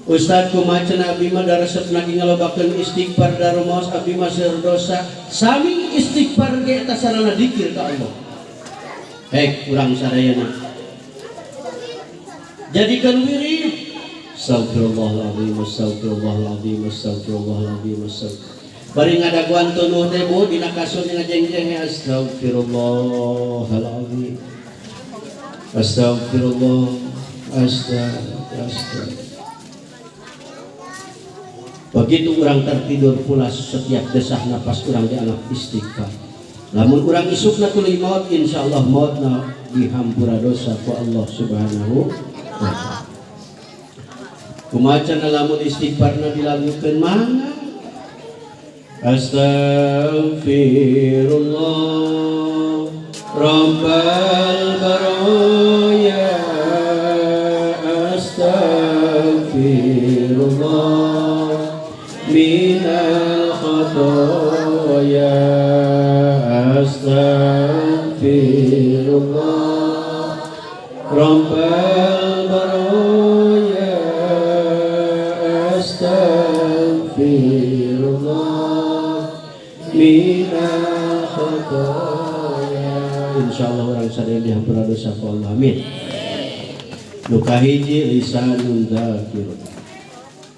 Ustaz kumaca abdi mah da resep lagi ngalobakeun istighfar darumaos abdi mah seueur dosa. Sami istighfar ge eta sarana zikir ka Allah. Hek urang sadayana jadikan wirid. Astagfirullahaladzim, astagfirullahaladzim, astagfirullahaladzim, astagfirullahaladzim. Bari ngadaguan tunuh teh Bu dina kasur dina jengjeng astagfirullahaladzim. Astagfirullah, astagfirullah. Begitu orang tertidur pula setiap desah nafas orang dianggap istighfar. Lamun orang isukna tuluy maut insyaallah mautna dihampura dosa ku Allah Subhanahu wa taala. Kumaca lamun istighfarna dilakukeun mangga Astaghfirullah Rabbal baraya. Astaghfirullah minal khotoya. Astaghfirullah Rabbal baraya. Astaghfirullah minal khotoya. Insyaallah orang sadaya dihampura dosa Allah. Amin. Nuka hiji lisanun dzakirun.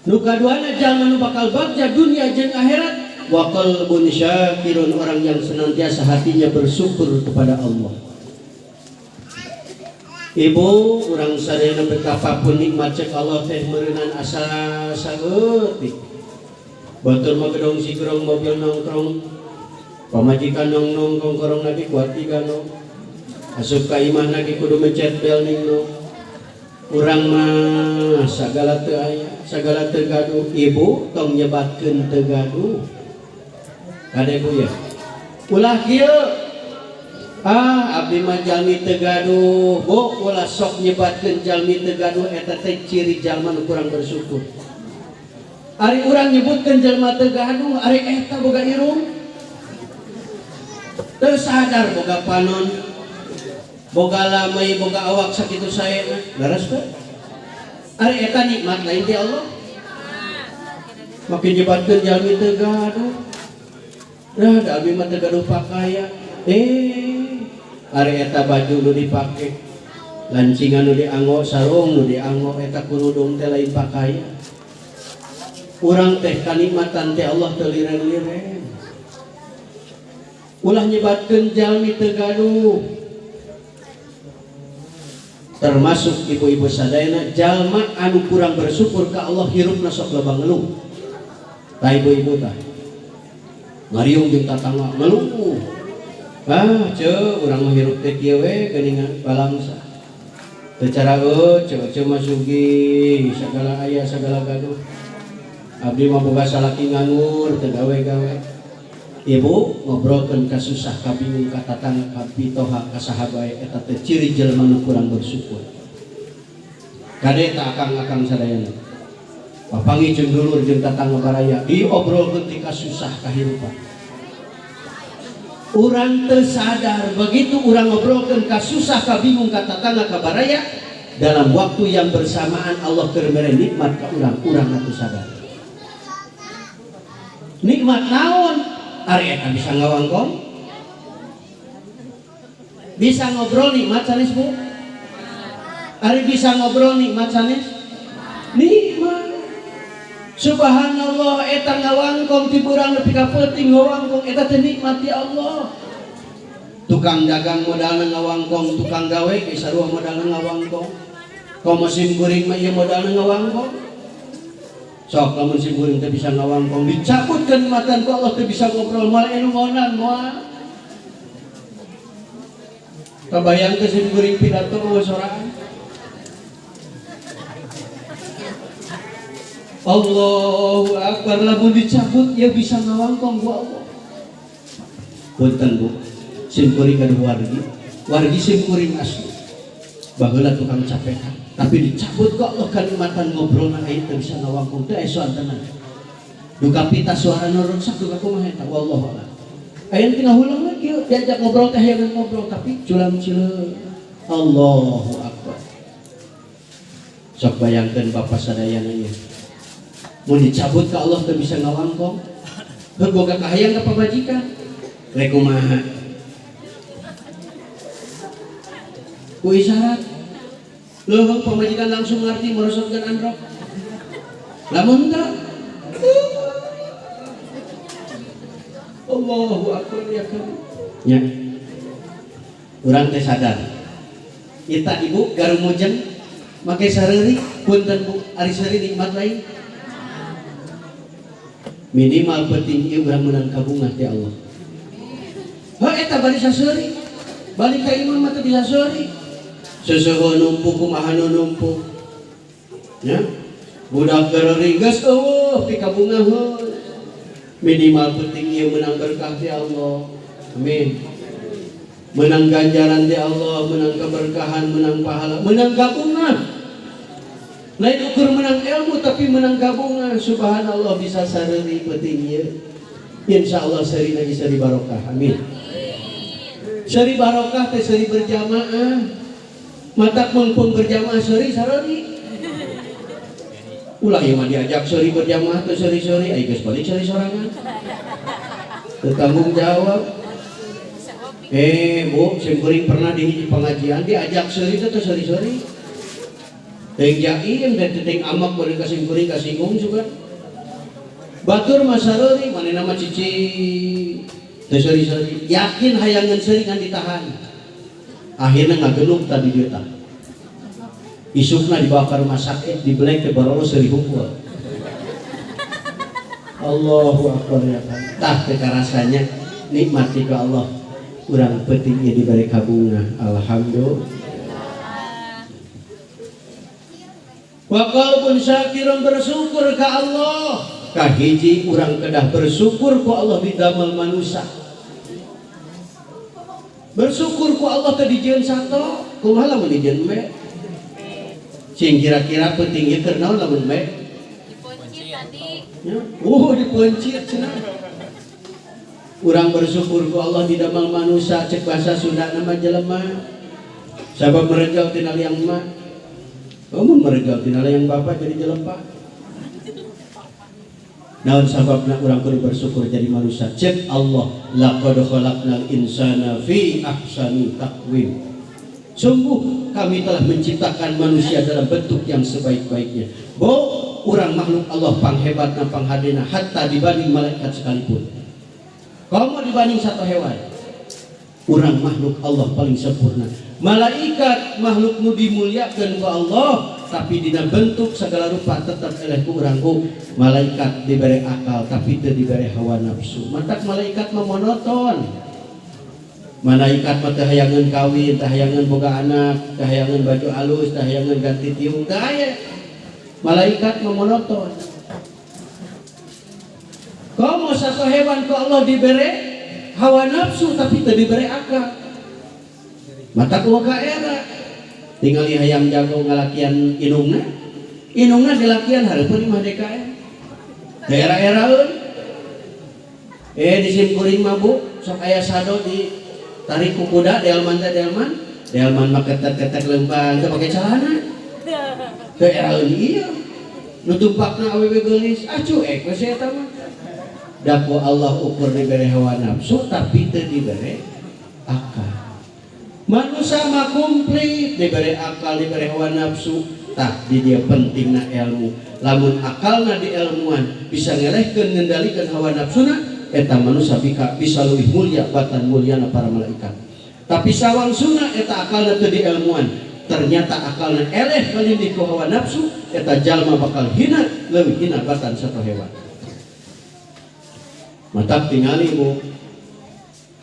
Nuka duana jalma nu bakal bagja dunia jeung akhirat. Wa qalbun syakirun, orang yang senantiasa hatinya bersyukur kepada Allah. Ibu, urang sadayana betapapun nikmat cek Allah teh meureunnan asa sageutik. Batur mah gedong sigrong mobil nongkrong. Pamajikan nongkrong korong lagi kuat tiga nong. Asup ka imah lagi kudu mencet bel ning nong. Urang mah sagala teu aya, sagala teu gaduh. Ibu tong nyebatkeun teu gaduh. Kade Bu ya. Ulah kieu. Abdi mah jalmi teu gaduh. Bu, ulah sok nyebatkeun jalmi teu gaduh eta teh ciri jalma nu kurang bersyukur. Ari urang nyebutkeun jalma teu gaduh, ari eta boga irung. Teu sadar boga panon, boga lamai, boga awak sakitu saena. Leres teh? Ari eta nikmat lain ti Allah. Makin nyebatkeun jalmi teu gaduh. Dah, abdi mah teu gaduh pakaian. Ari eta baju nu dipake, lancingan nu dianggo, sarung nu dianggo, eta kurudung teh lain pakaian. Urang teh kanikmatan teh Allah teu liren-liren. Ulah nyebatkeun jalmi teu gaduh. Termasuk ibu-ibu sadayana jalma anu kurang bersyukur ka Allah hirupna sok loba ngeluh. Tah ibu-ibu tah. Ngariung jeung tatangga ngeluh. Urang mah hirup teh kieu we geuningan balangsa. Teu cara ceu mah sugih sagala aya sagala gaduh. Abdi mah boga salaki nganggur teu gawe-gawe. Ibu ngobrolkeun ka susah ka bingung ka tatangga ka pitoha ka saha bae eta teh ciri jelema nu kurang bersyukur. Kade ta akang-akang sadayana. Papangi jeung dulur jeung tatangga baraya diobrolkeun ti ka susah kahirupan. Urang teu sadar begitu urang ngobrolkeun ka susah ka bingung ka tatangga ka baraya dalam waktu yang bersamaan Allah keur mere nikmat ka urang atuh sadar. Nikmat naon? Ari eta bisa ngawangkong? Bisa ngobrol nikmat sanes Bu? Ari bisa ngobrol nikmat sanes? Nikmat. Subhanallah eta ngawangkong ti urang nepi ka peuting ngawangkong eta teh nikmat ti Allah. Tukang dagang modalna ngawangkong, tukang gawe ge sarua modalna ngawangkong. Komo sim kuring mah ieu modalna ngawangkong. Sok lamun sim kuring teh bisa ngawangkong dicabut kenikmatan ku Allah teh bisa ngobrol moal anu ngonan moal. Kabayang teh sim kuring pidato soraan. Allahu Akbar, lamun dicabut ya bisa ngawangkong ku Allah. Punten Bu, sim kuring kada wargi sim kuring asli. Baheula tukang capekan, tapi dicabut ku Allah kanikmatan ngobrolna aya teu bisa ngawangkong teh aya soal tenan. Duka pita suara nu rusak duka kumaha eta wallahu a'lam. Aya teu ngahulang lagi diajak ngobrol teh hayang ngobrol tapi culam cileun. Allahu Akbar. Sok bayangkeun Bapak sadayana ieu. Mau dicabut ke Allah teu bisa ngawangkong. Boga kahayang ka pamajikan. Rek kumaha? Ku isyarat. Leuweung pamajikan langsung ngarti merosotkeun androk. Lamun teu Allahu Akbar ya kan. Nya. Urang teh sadar. Ita ibu garumujeng make sareuri punten Bu, ari sareuri nikmat lain. Minimal penting ieu urang meunang kabungah ti Allah. Eta bari saseuri. Balik ka imam mah teu bisa saseuri. Seseueuh numpuk kumaha nu numpuk. Ya. Budak geureuring geus eueuh ti kabungah heuh. minimal penting ieu menang berkah ti Allah. Amin. Menang ganjaran di Allah, menang keberkahan, menang pahala, menang gabungan. Lain ukur menang ilmu tapi menang gabungan. Subhanallah bisa sareli penting ieu. Insyaallah sari lagi sari barokah. Amin. Sari barokah teh sari berjamaah. Matak mengpun berjamaah sari sarari. Ulah ieu mah diajak sari berjamaah teh sari-sari, ai geus balik sari sorangan. Bertanggung jawab. Bu, simkuring pernah di hiji pengajian diajak sari teh sari-sari. Teng jaim dan teng amak boleh kasih simkuring kasinggung juga. Batur masarori manehna mah cici teh sari-sari. Yakin hayangan sari kan ditahan. Akhirnya ngageulung tadi dieu tah. Isukna dibawa ke rumah sakit, dibelek ke barolo seri hukum. Allahu Akbar ya kan. Tah teka rasanya nikmati ke Allah. Urang pentingnya diberi kabungan. Alhamdulillah. Wa qalbun syakirun bersyukur ke Allah. Kahiji urang kedah bersyukur ku Allah didamel manusia. Bersyukur ku Allah tadi dijieun sato, kumaha lamun dijieun me? Sing kira-kira pentingnya keur naon lamun me? Dikunci tadi. Ya, dipencit cenah. Urang bersyukur ku Allah didamel manusia cek bahasa Sunda nama jelema. Sabab merejau tina liang emak. Mun merejau tina liang bapak jadi jelema. Naon sababna urang kudu bersyukur jadi manusia. Cek Allah, laqad khalaqnal insana fi ahsani taqwim. Sungguh kami telah menciptakan manusia dalam bentuk yang sebaik-baiknya. Urang makhluk Allah panghebatna panghadena hatta dibanding malaikat sekalipun. Kamu dibanding satu hewan. Urang makhluk Allah paling sempurna. Malaikat makhluk nu dimuliakeun ku Allah, tapi dina bentuk segala rupa tetap eleh ku urang ku. Malaikat diberi akal tapi teu diberi hawa nafsu. Matak malaikat mah monoton. Malaikat mah teu hayangan kawin, teu hayangan boga anak, teu hayangan baju alus, teu hayangan ganti tiung, teu aya. Malaikat mah monoton. Komo satu hewan ku Allah diberi hawa nafsu tapi teu diberi akal. Matak boga era. Tingali hayam jago ngalakian inungna. Inungna dilakian hareupeun imah DKM. Daerah-eraeun. Di simkuring mah Bu, sok aya sado di tarik ku kuda delman mah ketek-ketek lempang teu pake celana. Daerah ieu. Nu tumpakna awewe geulis, cuek we eta mah. Daku Allah ukur diberi hawa nafsu tapi teu diberi akal. Manusia mah komplit diberi akal, diberi hawa nafsu. Tah di dia pentingna ilmu. Lamun akalna di ilmuan bisa ngelehkeun ngendalikeun hawa nafsuna, eta manusia bisa leuwih mulia batan mulyana para malaikat. Tapi sawangsuna eta akalna teu di ilmuan, ternyata akalna eleh kalindi ku hawa nafsu, eta jalma bakal hina leuwih hina batan satu hewan. Matak tingali Bu.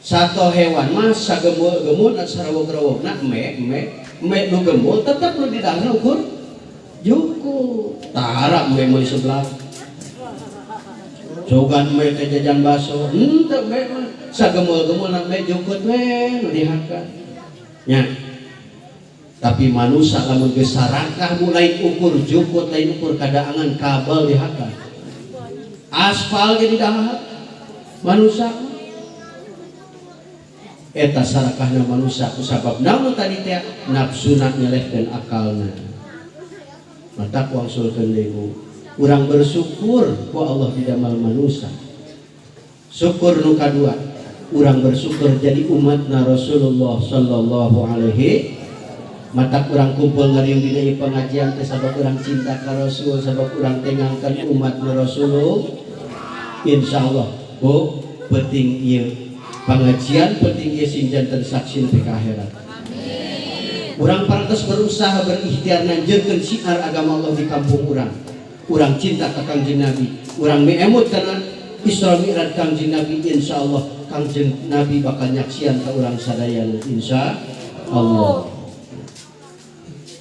Satu hewan mah sagemul-gemul sarawog-rawogna me nu gemul tetep nu di dahna ukur juku. Tara me meuli sebelah. Jogan me teh jajan baso, henteu me mah sagemul-gemulna me jukut we nu dihakan. Nya. Tapi manusia lamun geus sarakah mulai ukur jukut lain ukur kadaangan kabel dihakan. Aspal jadi dahar. Manusia eta sarakahna manusia kusabab namun tadi teh nafsuna nyelehkeun akalna. Matak wangsulkeun deui Bu. Urang bersyukur ku Allah didamel manusia. Syukur nu kadua, urang bersyukur jadi umatna Rasulullah sallallahu alaihi. Matak urang kumpul ngariung dina ieu pengajian teh sabab urang cinta ka Rasul, sabab urang teh ngangkat umatna Rasulullah. Insyaallah Bu, penting ieu pengajian, penting ieu sing janten saksi nepi ka akhirat. Amin. Urang parantos berusaha berikhtiar nanjeurkeun syiar agama Allah di kampung urang. Urang cinta ka Kangjeng Nabi, urang miemut kana Isra Mi'raj Kangjeng Nabi. Insyaallah Kangjeng Nabi bakal nyaksian ka urang sadayana insyaallah.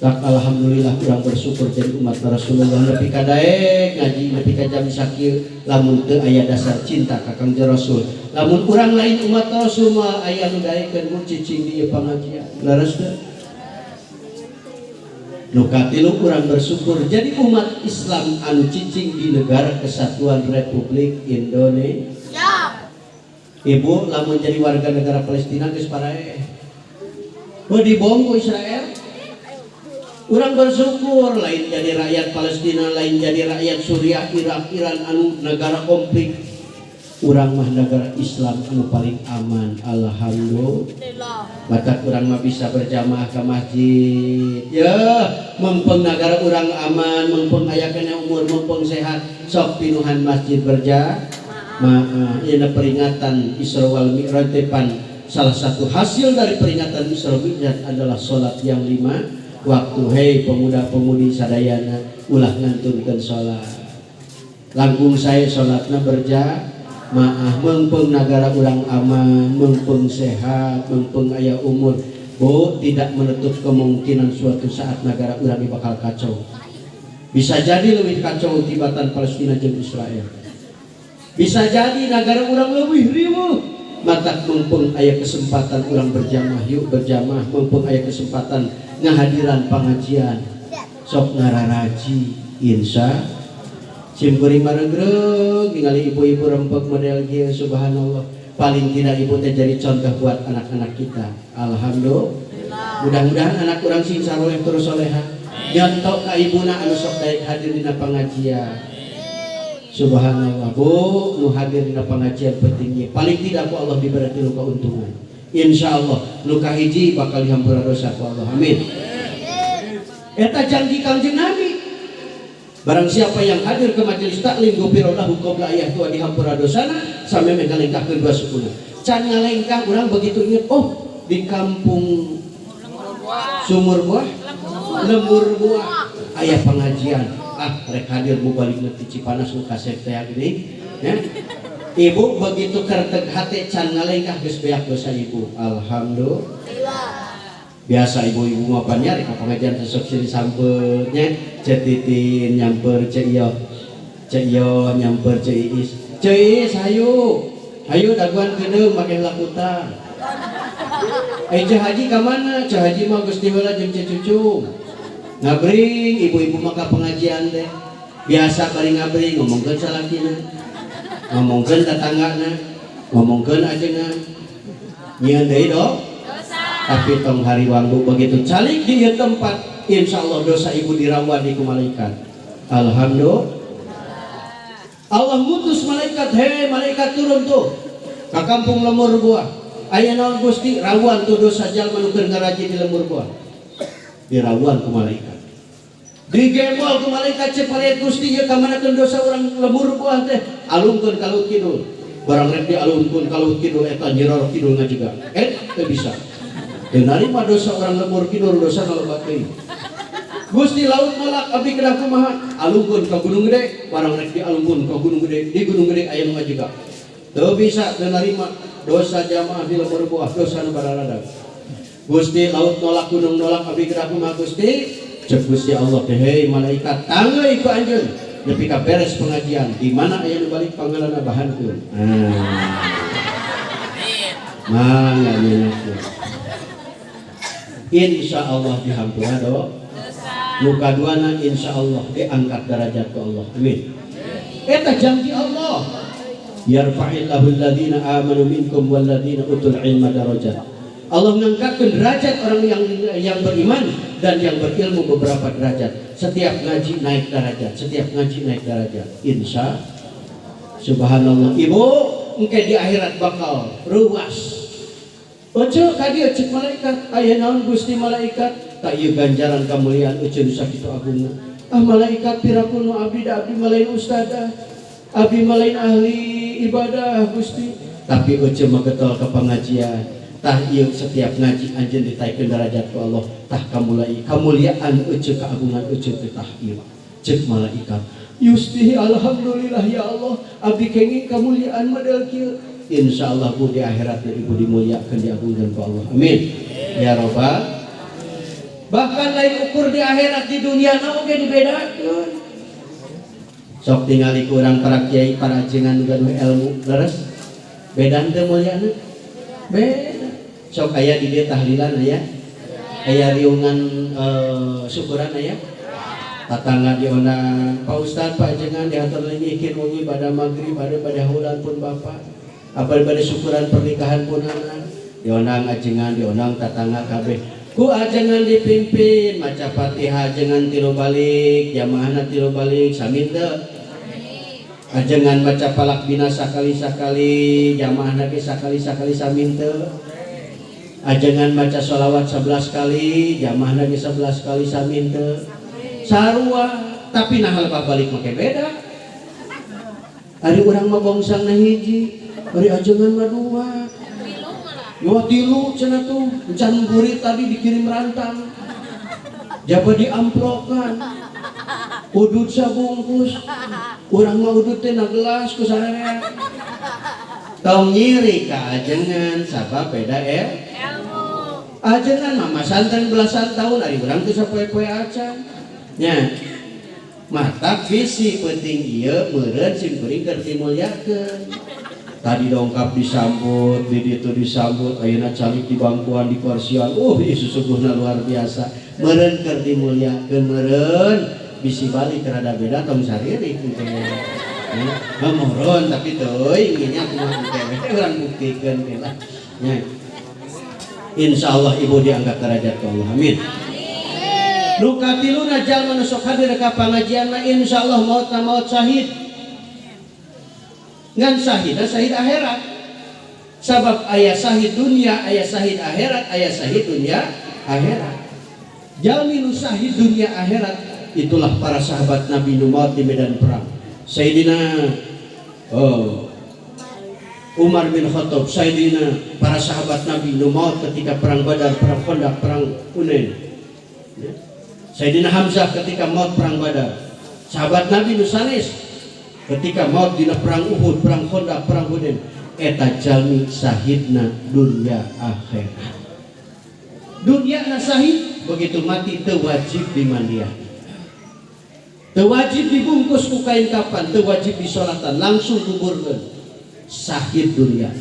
Tak alhamdulillah kurang bersyukur jadi umat Rasulullah nepi ka daek ngaji nepi ka jam sakieu lamun teu aya dasar cinta ka Kangjeng Rasul. Lamun urang lain umat Rasul mah aya nu daekeun mun cicing di ieu pangajian. Leres teu? Nu katilu kurang bersyukur jadi umat Islam anu cicing di negara Kesatuan Republik Indonesia. Ibu lamun jadi warga negara Palestina geus parae. Oh dibom ku Israel. Urang bersyukur lain jadi rakyat Palestina, lain jadi rakyat Suriah, Irak, Iran anu negara konflik. Urang mah negara Islam anu paling aman. Alhamdulillah. Mata urang mah bisa berjamaah ke masjid. Ya, mumpung negara urang aman, mumpung aya kena umur, mumpung sehat, sok pinuhan masjid berjamaah. Ini peringatan Isra wal Mi'raj depan. Salah satu hasil dari peringatan Isra wal Mi'raj adalah salat yang 5 waktu. Hei pemuda-pemudi sadayana ulah ngantunkeun salat. Langkung saya salatna berjamaah, mumpung negara urang aman, mumpung sehat, mumpung aya umur. Bu, tidak menutup kemungkinan suatu saat negara urang bakal kacau. Bisa jadi lebih kacau tibatan Palestina jeung Israel. Bisa jadi negara urang lebih riweuh. Mata mumpung aya kesempatan urang berjamaah, yuk berjamaah. Mumpung aya kesempatan ngahadiran pengajian, sok ngararaji insya simkuring maregreg ningali ibu-ibu rempek model kieu. Subhanallah, paling tidak ibu teh jadi contoh buat anak-anak kita. Alhamdulillah, mudah-mudahan anak urang sing saleh terus soleha nyontok ka ibuna anu sok daek hadir dina pengajian. Subhanallah, Bu, nu hadir dina pengajian penting paling tidak ku Allah diberi tilu keuntungan. Insya Allah luka hiji bakal dihampura dosa ku Allah. Amin. Eta janji Kangjeng Nabi. Barang siapa yang hadir ke majelis taklim gufira lahu qabla ayatu dihampura dosana sampai mengalengkah kedua sukuna. Can ngalengkah urang begitu ingat, oh di kampung Sumur Buah, Lembur Buah aya pengajian. Ah rek hadir bu balik ti Cipanas nu kasep teh gini. Ya. Ibu begitu kerteg hati can ngalengkah geus beak dosa ibu. Alhamdulillah. Biasa ibu-ibu mah nyari ka pengajian sesuk sini sampeurnya cetitin nyamper cek iyo nyamper cek iis. Cek iis hayu daguan kedeung make lakutan. Cek haji ka mana? Cek haji mah geus diheula jeung cek cucu. Ngabring ibu-ibu mah ka pengajian teh. Biasa bari ngabring ngomongkeun salakina. Ngomongkeun tetanggana, ngomongkeun ajengan, nyieun deui dong. Tapi tong hari wanggu begitu calik di tempat, insya Allah dosa ibu dirawani ku malaikat. Alhamdulillah. Allah mutus malaikat, hei malaikat turun tuh ke kampung Lembur Buah. Aya naon Gusti rawan tuh dosa jalma nu keur ngaraji di Lembur Buah. Dirawan ku malaikat. Digemol ku malaikat cepaleet Gusti ieu ka manakeun dosa urang Lembur Buah teh. Alungkeun ka Laut Kidul. Barang rek dialungkeun ka Laut Kidul eta nyiror kidul ngajiga. Teu bisa. Teu narima dosa orang Lembur Kidul dosa naloba teuing. Gusti laut nolak abdi kedah kumaha? Alungkeun ka Gunung Gede, barang rek dialungkeun ka Gunung Gede. Di Gunung Gede aya nu ngajiga. Teu bisa teu narima dosa jamaah di Lembur Buah, dosa nu bararadag. Gusti laut nolak, gunung nolak abdi kedah kumaha Gusti? Cek Gusti Allah teh, hei malaikat tangeuy ku anjeun nepi ka beres pengajian. Di mana aya nu balik panggalana bahankeun. Mangga nyeuneukeun. Insya Allah dihampura dosa. Muka duana insya Allah diangkat derajat ke Allah. Amin. Eta janji Allah. Yarfa'illahu alladhina amanu minkum walladhina utul ilma darajat. Allah mengangkatkan derajat orang yang beriman dan yang berilmu beberapa derajat. Setiap ngaji naik derajat, setiap ngaji naik derajat. Insya Subhanallah. Ibu, engke di akhirat bakal ruas. Ojo kadieu cek malaikat, aya naon Gusti malaikat? Tak ieu ganjaran kamuliaan euceun sakitu agungna. Ah malaikat pirakuno abdi da abdi malain ustadah. Abdi malain ahli ibadah Gusti. Tapi euceun mah getol ka pengajian. Tah ieu setiap ngaji anjeun ditaikeun derajat ku Allah. Tah kamuliaan euceun kaagungan euceun teh tah ieu. Cek malaikat. Yusti alhamdulillah ya Allah, abdi kenging kamuliaan model kieu. Insya Allah bu di akhiratnya ibu dimuliakan diagungkan ke Allah. Amin. Ya Rabbal. Bahkan lain ukur di akhirat, di dunia na oge dibedakeun. Sok tingali kurang para kiai para ajengan gaduh ilmu leres. Beda teu mulyana? Beda. Sok aya di dieu tahlilan aya. Aya riungan syukuran aya. Tatangga diundang Pak Ustad, Pak Ajengan diatur nyikin wengi pada maghrib, pada hulan pun bapak. Apa pada syukuran pernikahan pun anak. Diundang ajengan, diundang tatangga kabeh. Ku ajengan dipimpin maca Fatihah ajengan 3 balik, jamaahna 3 balik samin teu. Ajengan baca palak bina sakali-sakali, jamaahna ge sakali-sakali samin teu. Ajengan baca sholawat 11 kali, jamaahna ge 11 kali samin teu. Sarua, tapi nahal balik make beda. Ari urang mah bongsangna hiji, ari ajengan mah 2. Yo tilu cenah tuh, encan burit tadi dikirim rantang. Jaba diamplokan. Udud sabungkus. Urang mah udud teh na gelas ku sararea. Tong nyiri ka ajengan sabab beda ilmu. Ajengan mah santen belasan tahun ari urang teh sapoe-poe acan. Nya. Mata visi penting ieu meureun sim kuring keur dimulyakeun. Tadi dongkap disambut, di itu disambut, ayeuna calik di bangkuan di kursian. Sesungguhnya luar biasa. Meureun keur dimuliakeun meureun bisi balik rada beda tong sariri kitu. Mohon tapi teuing nya kumaha teh urang buktikeun lah. Nya. Insyaallah ibu diangkat derajat Allah. Amin. Nu katiluna jalma nu sok hadir ka pangajian mah insyaallah mautna maut syahid. Ngan syahid akhirat. Sabab ayah syahid dunia, ayah syahid akhirat, ayah syahid dunia akhirat. Jalmi nu syahid dunia akhirat itulah para sahabat Nabi nu maut di medan perang. Sayyidina Umar bin Khattab, Sayyidina para sahabat Nabi nu maut ketika perang Badar, perang Khandaq, perang Hunain. Sayyidina Hamzah ketika maut perang Badar. Sahabat Nabi nu sanes ketika maut dina perang Uhud, perang Khandaq, perang Hunain, eta jalmi sahidna dunia akhirat. Dunia na sahid begitu mati teu wajib dimandian. Teu wajib dibungkus ku kain kapan, teu wajib disolatan, langsung kuburkeun. Sahid dunia.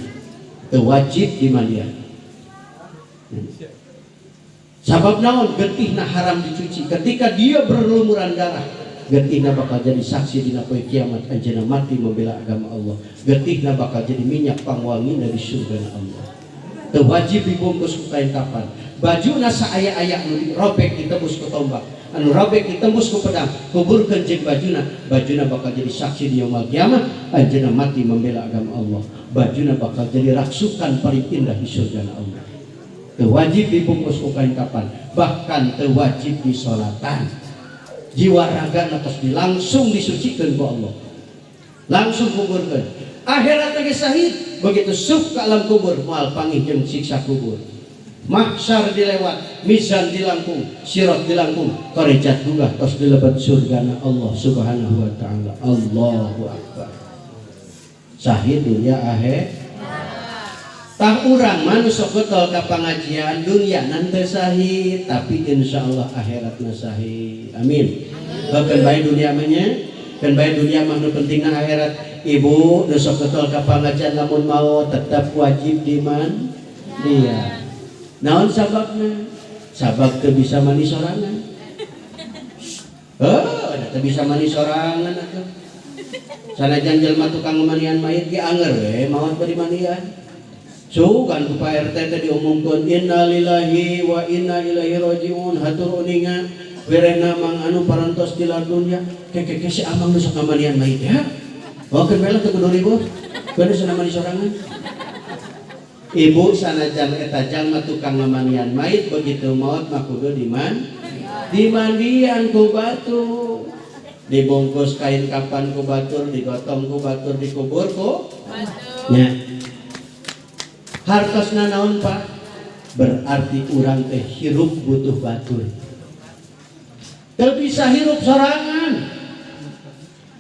Teu wajib dimandian. Sabab naon? Getihna haram dicuci. Ketika dia berlumuran darah, getihna bakal jadi saksi dina poe kiamat anjeunna mati membela agama Allah. Getihna bakal jadi minyak pangwangi dari surga Allah. Teu wajib dibungkus ku kain kapan. Bajuna saaya-aya nu dirobek ditembus ku tombak, anu robek ditembus ku pedang, kuburkeun jeung bajuna bakal jadi saksi di yaumul kiamat anjeunna mati membela agama Allah. Bajuna bakal jadi raksukan paling indah di surga Allah. Teu wajib dibungkus ku kain kapan, bahkan teu wajib disolatan. Jiwa raga natos langsung disucikan ku Allah, langsung kuburkan. Akhirat lagi sahid begitu suk ke alam kubur moal panggih jeung siksa kubur. Mahsyar dilewat, mizan dilangkung, sirat dilangkung, korejat bunga tos dilebet surgana Allah Subhanahu wa taala. Allahu akbar. Sahid dunia akhirat. Tah urang mah nu sok getol ka pangajian dunia nanti sahid, tapi insyaallah akhiratna sahid. Amin. Bahkan bae dunia mah nya, kan bae dunia mah nu pentingna akhirat. Ibu nu sok getol ka pangajian lamun mau tetap wajib diman dia. Naon sababna? Sabab teu bisa mani sorangan. Teu bisa mani sorangan atuh. Sanajan jelema tukang mandian mayit ge anger we maot bari mandian. Sugan ku Pak RT teh diumumkeun innalillahi wa inna ilaihi rajiun hatur uninga werehna mang anu parantos di dunya keke si amang nu sok ngamandian mayit ya. Oh keun bela teu kudu ribut. Bener sana mani sorangan. Ibu sanajan eta jalma tukang ngamandian mayit begitu maut mah kudu dimandian ku batu. Dibungkus kain kapan ku batur, digotong ku batur, dikubur ku batu. Nya. Hartosna naon Pak? Berarti urang teh hirup butuh batur. Teu bisa hirup sorangan.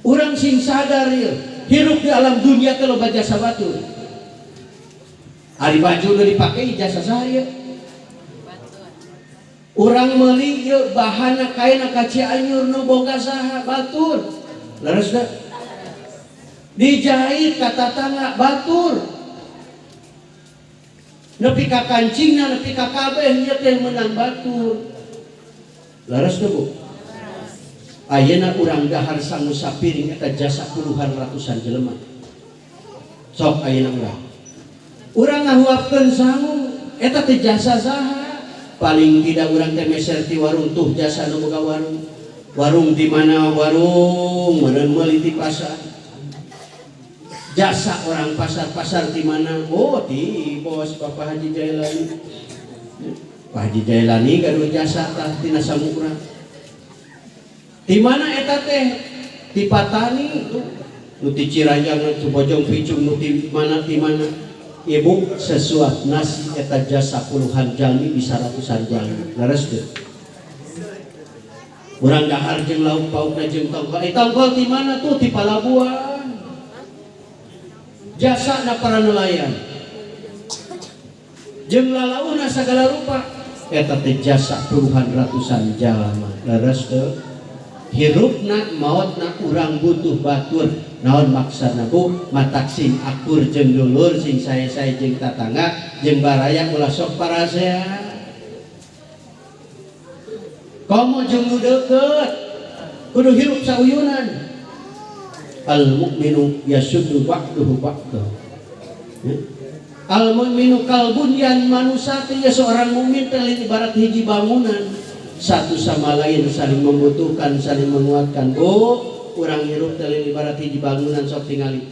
Urang sing sadar ieu, hirup di alam dunia teh loba jasa batur. Ari baju nu dipake ijazah saha ieu? Urang meuli ieu bahana kaina ka Cianjur nu boga saha batur. Leres da? Dijahit ka tatangga batur. Nepi ka kancingna, nepi ka kabeh nya teh meunang batur. Leres da, Bu? Ayeuna urang dahar sangu sapiring eta jasa puluhan ratusan jelema. Sok ayeuna urang. Urang ngahuapkeun sangu eta teh jasa saha? Paling tidak urang teh meser ti warung tuh jasa nu boga warung. Warung di mana warung meureun meuli di pasar. Jasa orang pasar di mana? Oh di bos Bapak Haji Jailani. Pak Haji Jailani gaduh jasa tah tina sangu urang. Di mana eta teh? Di Patani tuh. Nu ti Cirajang, nu Bojong Picung, nu di mana Ibu sesuap nasi eta jasa puluhan jalmi bisa ratusan jalmi. Leres teu? Urang dahar jeung lauk paukna jeung tongkol. Tongkol di mana tuh? Di Palabuhan. Jasa na para nelayan. Jeung lalauhna sagala rupa. Eta teh jasa puluhan ratusan jalma. Leres teu? Hirupna maotna urang butuh batur. Naon maksudna Bu? Matak sing akur jeung dulur, sing sae-sae jeung tatangga, jeung baraya ulah sok parasea. Komo jeung nu deukeut kudu hirup sauyunan. Al mukminu yasuddu ba'duhu ba'dah. Al mukminu kal bunyan, manusia teh seorang mukmin teh ibarat hiji bangunan. Satu sama lain saling membutuhkan, saling menguatkan. Bu, urang hirup teh ibarat hiji bangunan sok tingali.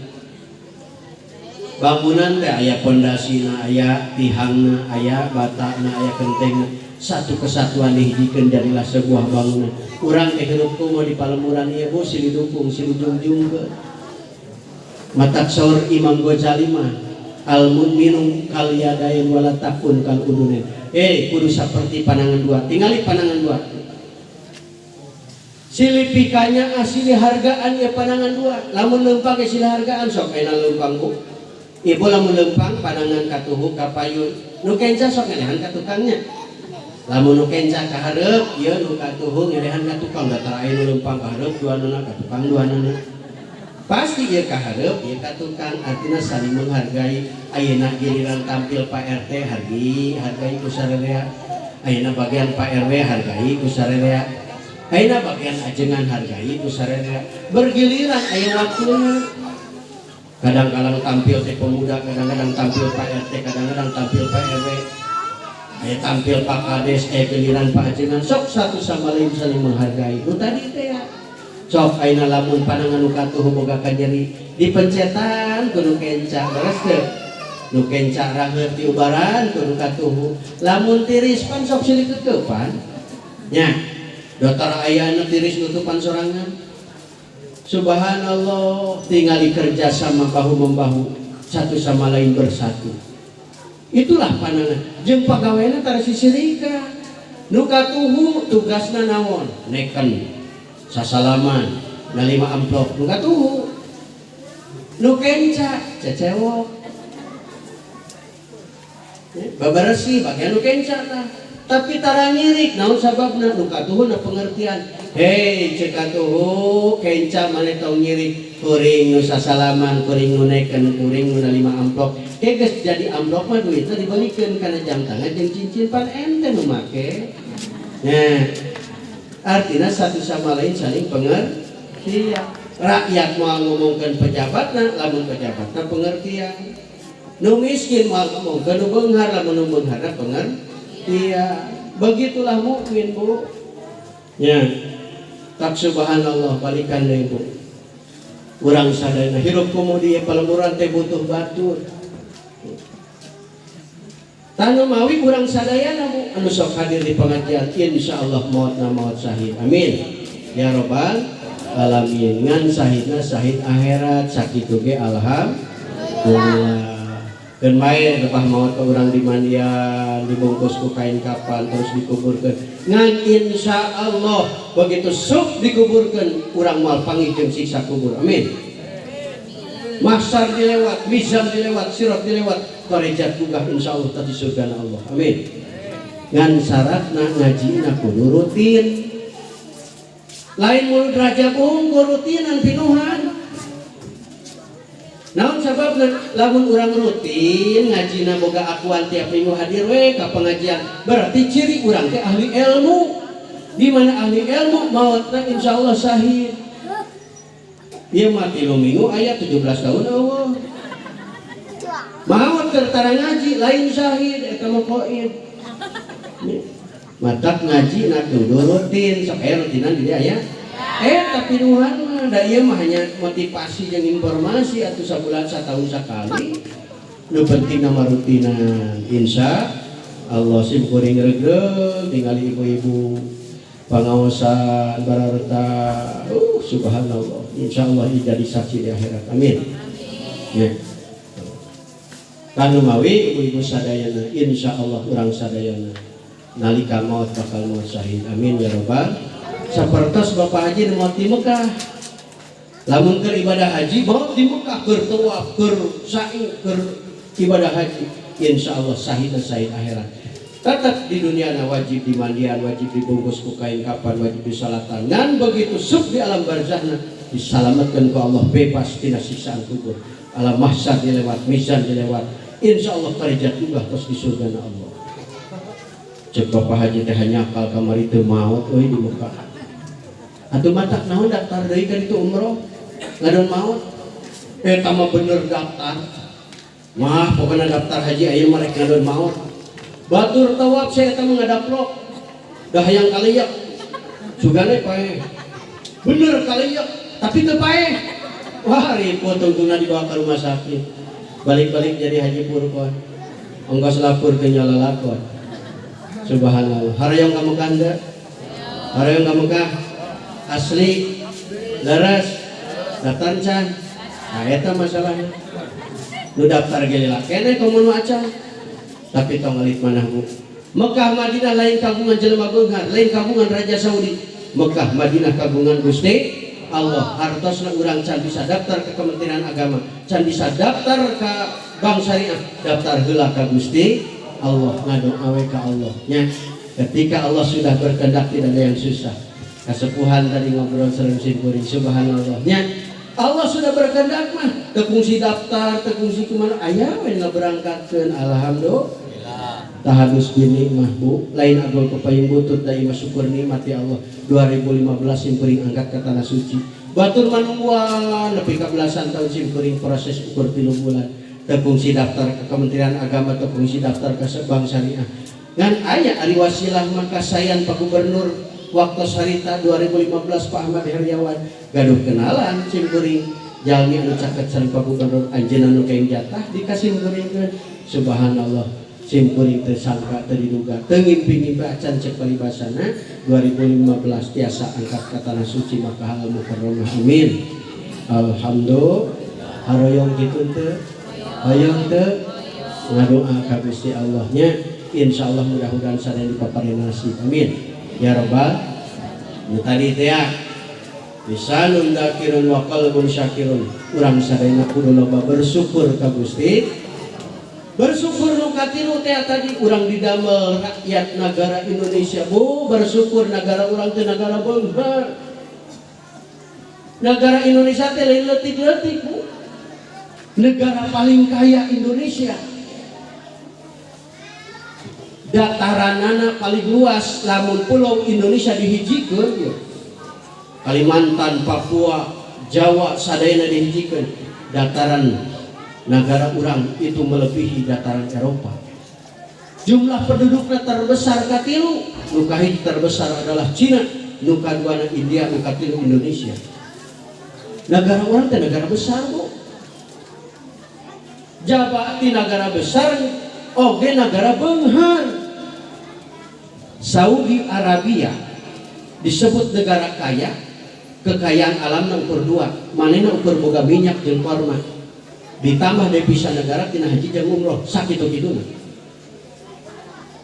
Bangunan teh aya pondasina, aya tihangna, aya batana, aya gentengna. Satu kesatuan dihijikeun jadilah sebuah bangunan. Urang teh hirup kumaha di palemuran ieu Bu, silih dukung, silih jungjungkeun. Matak saur Imam Ghazali mah, al mu'minu kal yadain wala takun kal udunin. Kudu seperti panangan dua. Tingali panangan dua. Silih pikanya asli hargaan ya panangan dua. Lamun lempang ge silih hargaan sok ayeuna lempang Bu. Ibu lamun lempang panangan ka tuhu ka payun. Nu kenca sok ngelehan ka tukangnya. Lamun nu kenca ka hareup, ieu nu ka tuhu ngelehan ka tukang. Da tara aya nu lempang ka hareup, duanana ka tukang duanana. Pasti ieu ka hareup, ieu ka tukang, artina saling menghargai. Ayeuna giliran tampil Pak RT hargai ku sarerea. Ayeuna bagian Pak RW hargai ku sarerea. Ayeuna bagian ajengan hargai ku sarerea. Bergiliran aya waktuna. Kadang-kadang tampil teh pemuda, kadang-kadang tampil Pak RT, kadang-kadang tampil Pak RW. Aya tampil Pak Kades, giliran Pak ajengan. Sok satu sama lain saling menghargai. Nu tadi teh ya. Sok ayeuna lamun panangan nu katuh boga kanyeri dipencetan kudu kenca. Beres teu? Nu kenca raheut di ubaran kudu katuhu. Lamun tiris pan sok silih kekeupan. Nya, dotar aya anu tiris nutupan sorangan. Subhanallah, tingali kerja sama bahu membahu, satu sama lain bersatu. Itulah panangan. Jeung pagaweana tara sisirika. Nu katuhu tugasna naon? Neken sasalaman, nalima amplop, nu katuhu. Nu kenca cecewok. Babaresi bagian nu kenca tah. Tapi tara nyirik, naon sababna? Nu katuhu na pengertian. Hei cek katuhu, kenca maneh tong nyirik, kuring nu sasalaman, kuring nu neken, kuring nu nalima amplop. Geus jadi amplop mah duitna dibalikeun kana jam tangan jeung cincin pan ente nu make. Nah, artinya satu sama lain saling pengertian. Rakyat mau ngomongkan pejabatna, lamun pejabatna pengertian. Nu miskin mau ngomongkan nu beunghar, lamun nu beungharna pengertian. Begitulah mukmin Bu. Ya, tak subhanallah balikan deui Bu. Urang sadayana hirup kumu di palemuran teh butuh batur. Tanu mawi urang sadayana Bu anu sok hadir di pengajian insyaallah mautna maut syahid. Amin. Ya rabbal alamin. Ngan syahidna syahid akhirat sakitu ge alhamdulillah. Keun bae lepah maut ka urang di mandian dibungkus ku kain kapan terus dikuburkeun. Ngan insyaallah begitu sok dikuburkeun urang moal panggih jeung siksa kubur. Amin. Mahsyar dilewat, mizan dilewat, sirat dilewat, darajat gugah insyaallah tadi surga Allah. Amin. ngan syaratna ngajina kudu rutin. Lain mulut raja unggul rutinan pinuhan. Naon sababna lamun urang rutin ngajina boga akuan tiap minggu hadir we ka pengajian, berarti ciri urang teh ahli ilmu. Di mana ahli ilmu mautna insyaallah syahid. Ieu mah 3 minggu aya 17 tahun eueuh. Maut tertara ngaji lain syahid eta mah qaid. Matak ngaji na kudu rutin, sok aya rutinan di dia aya. Tapi Tuhan mah da ieu mah hanya motivasi jeung informasi atuh sabulan satahun sakali. Nu penting nama rutinan. Insya Allah sim kuring regreg ningali ibu-ibu pangaosan bararta. Subhanallah. Insya Allah jadi saksi di akhirat. Amin. Ya. Kanu mawi ibu-ibu sadayana, insya Allah urang sadayana nalika maut bakal maut syahid. Amin ya rabbal. Sapertos Bapak Haji maut di Mekah. Lamun keur ibadah haji maut di Mekah, keur tawaf, keur sa'i, keur ibadah haji, insya Allah syahid akhirat. Tetap di dunia wajib dimandian, wajib dibungkus ku kain kapan, wajib disalatan. Dan begitu sub di alam barzahna diselamatkan ku Allah, bebas tina siksaan kubur. Alam mahsyar dilewat, mizan dilewat. Insya Allah karejat juga terus di surga Allah. Cek Bapak Haji teh nyakal kamari teu maut euy di Mekah. Atuh matak naon daftar deui ka ditu umroh ngadon maut. Eta mah bener daftar. Mah pokona daftar haji aya mah rek ngadon maut. Batur tawaf saya eta mah ngadaplok. Dah hayang kaliyak. Sugane pae. Bener kaliyak, tapi teu pae. Wah, ribut tungtungna dibawa ke rumah sakit. Balik-balik jadi haji purkon. Ongkos lapor ke nyala lakon. Subhanallah. Harayong kamu kanda. Harayong kamu kah? Asli. Laras. Daftar can. Nah, eta masalahnya. Lu daftar gelila. Kene komun acan. Tapi tong alit manahmu. Mekah Madinah lain kagungan jelema beunghar, lain kagungan Raja Saudi. Mekah Madinah kagungan Gusti Allah. Hartosna urang can bisa daftar ke Kementerian Agama, can bisa daftar ke Bank Syariah, daftar heula ka Gusti Allah, ngadu awe ka Allah nya. Ketika Allah sudah berkehendak tidak ada yang susah. Kasepuhan tadi ngobrol sareng simkuring, subhanallah nya. Allah sudah berkehendak mah teu kungsi daftar, teu kungsi kumaha aya we ngaberangkatkeun. Alhamdulillah. Tahadus bini mah Bu, lain agol kepayung butut da imah syukur nikmat ya Allah. 2015 simkuring angkat ke tanah suci. Batur manungguan nepi ka belasan tahun simkuring proses ukur 3 bulan. Teu kungsi daftar ke Kementerian Agama, teu kungsi daftar ke Bank Syariah. Ngan aya ari wasilah mah kasayan Pak Gubernur waktu sarita 2015 Pak Ahmad Heriawan gaduh kenalan simkuring jalmi anu caket sareng Pak Gubernur anjeunna nu kaeng jatah dikasih simkuringkeun. Subhanallah. Simkuring tersangka terdiduga tengimpi-ngimpi acan cek palibasana 2015 tiasa angkat ke tanah suci Makkah al Mukarramah. Amin. Alhamdulillah. Haroyong kitu teu hoyong teu ngadoa ka Gusti Allah nya. Insyaallah mudah-mudahan sadaya dipaparinasi. Amin ya rabbal. Nu tadi teh ya lisanun dzakirun wa qalbun syakirun. Urang sadayana kudu loba bersyukur ka Gusti. Bersyukur nu katilu teh tadi urang didamel rakyat negara Indonesia Bu, bersyukur negara urang teh negara beunghar. Negara Indonesia teh lain leutik-leutik Bu. Negara paling kaya Indonesia. Dataranana paling luas lamun pulau Indonesia dihijikeun ya. Kalimantan, Papua, Jawa sadayana dihijikeun. Dataran negara urang itu melebihi dataran Eropa. Jumlah penduduknya terbesar katilu, nu kahiji terbesar adalah Cina, nu kaduana India, nu katilu Indonesia. Negara urang teh negara besar Bu. Jabati negara besar, oge negara beunghar. Saudi Arabia disebut negara kaya, kekayaan alam ukur 2, manehna ukur boga minyak jeung korma. Ditambah devisa negara tina haji jeung umroh sakitu-kituna.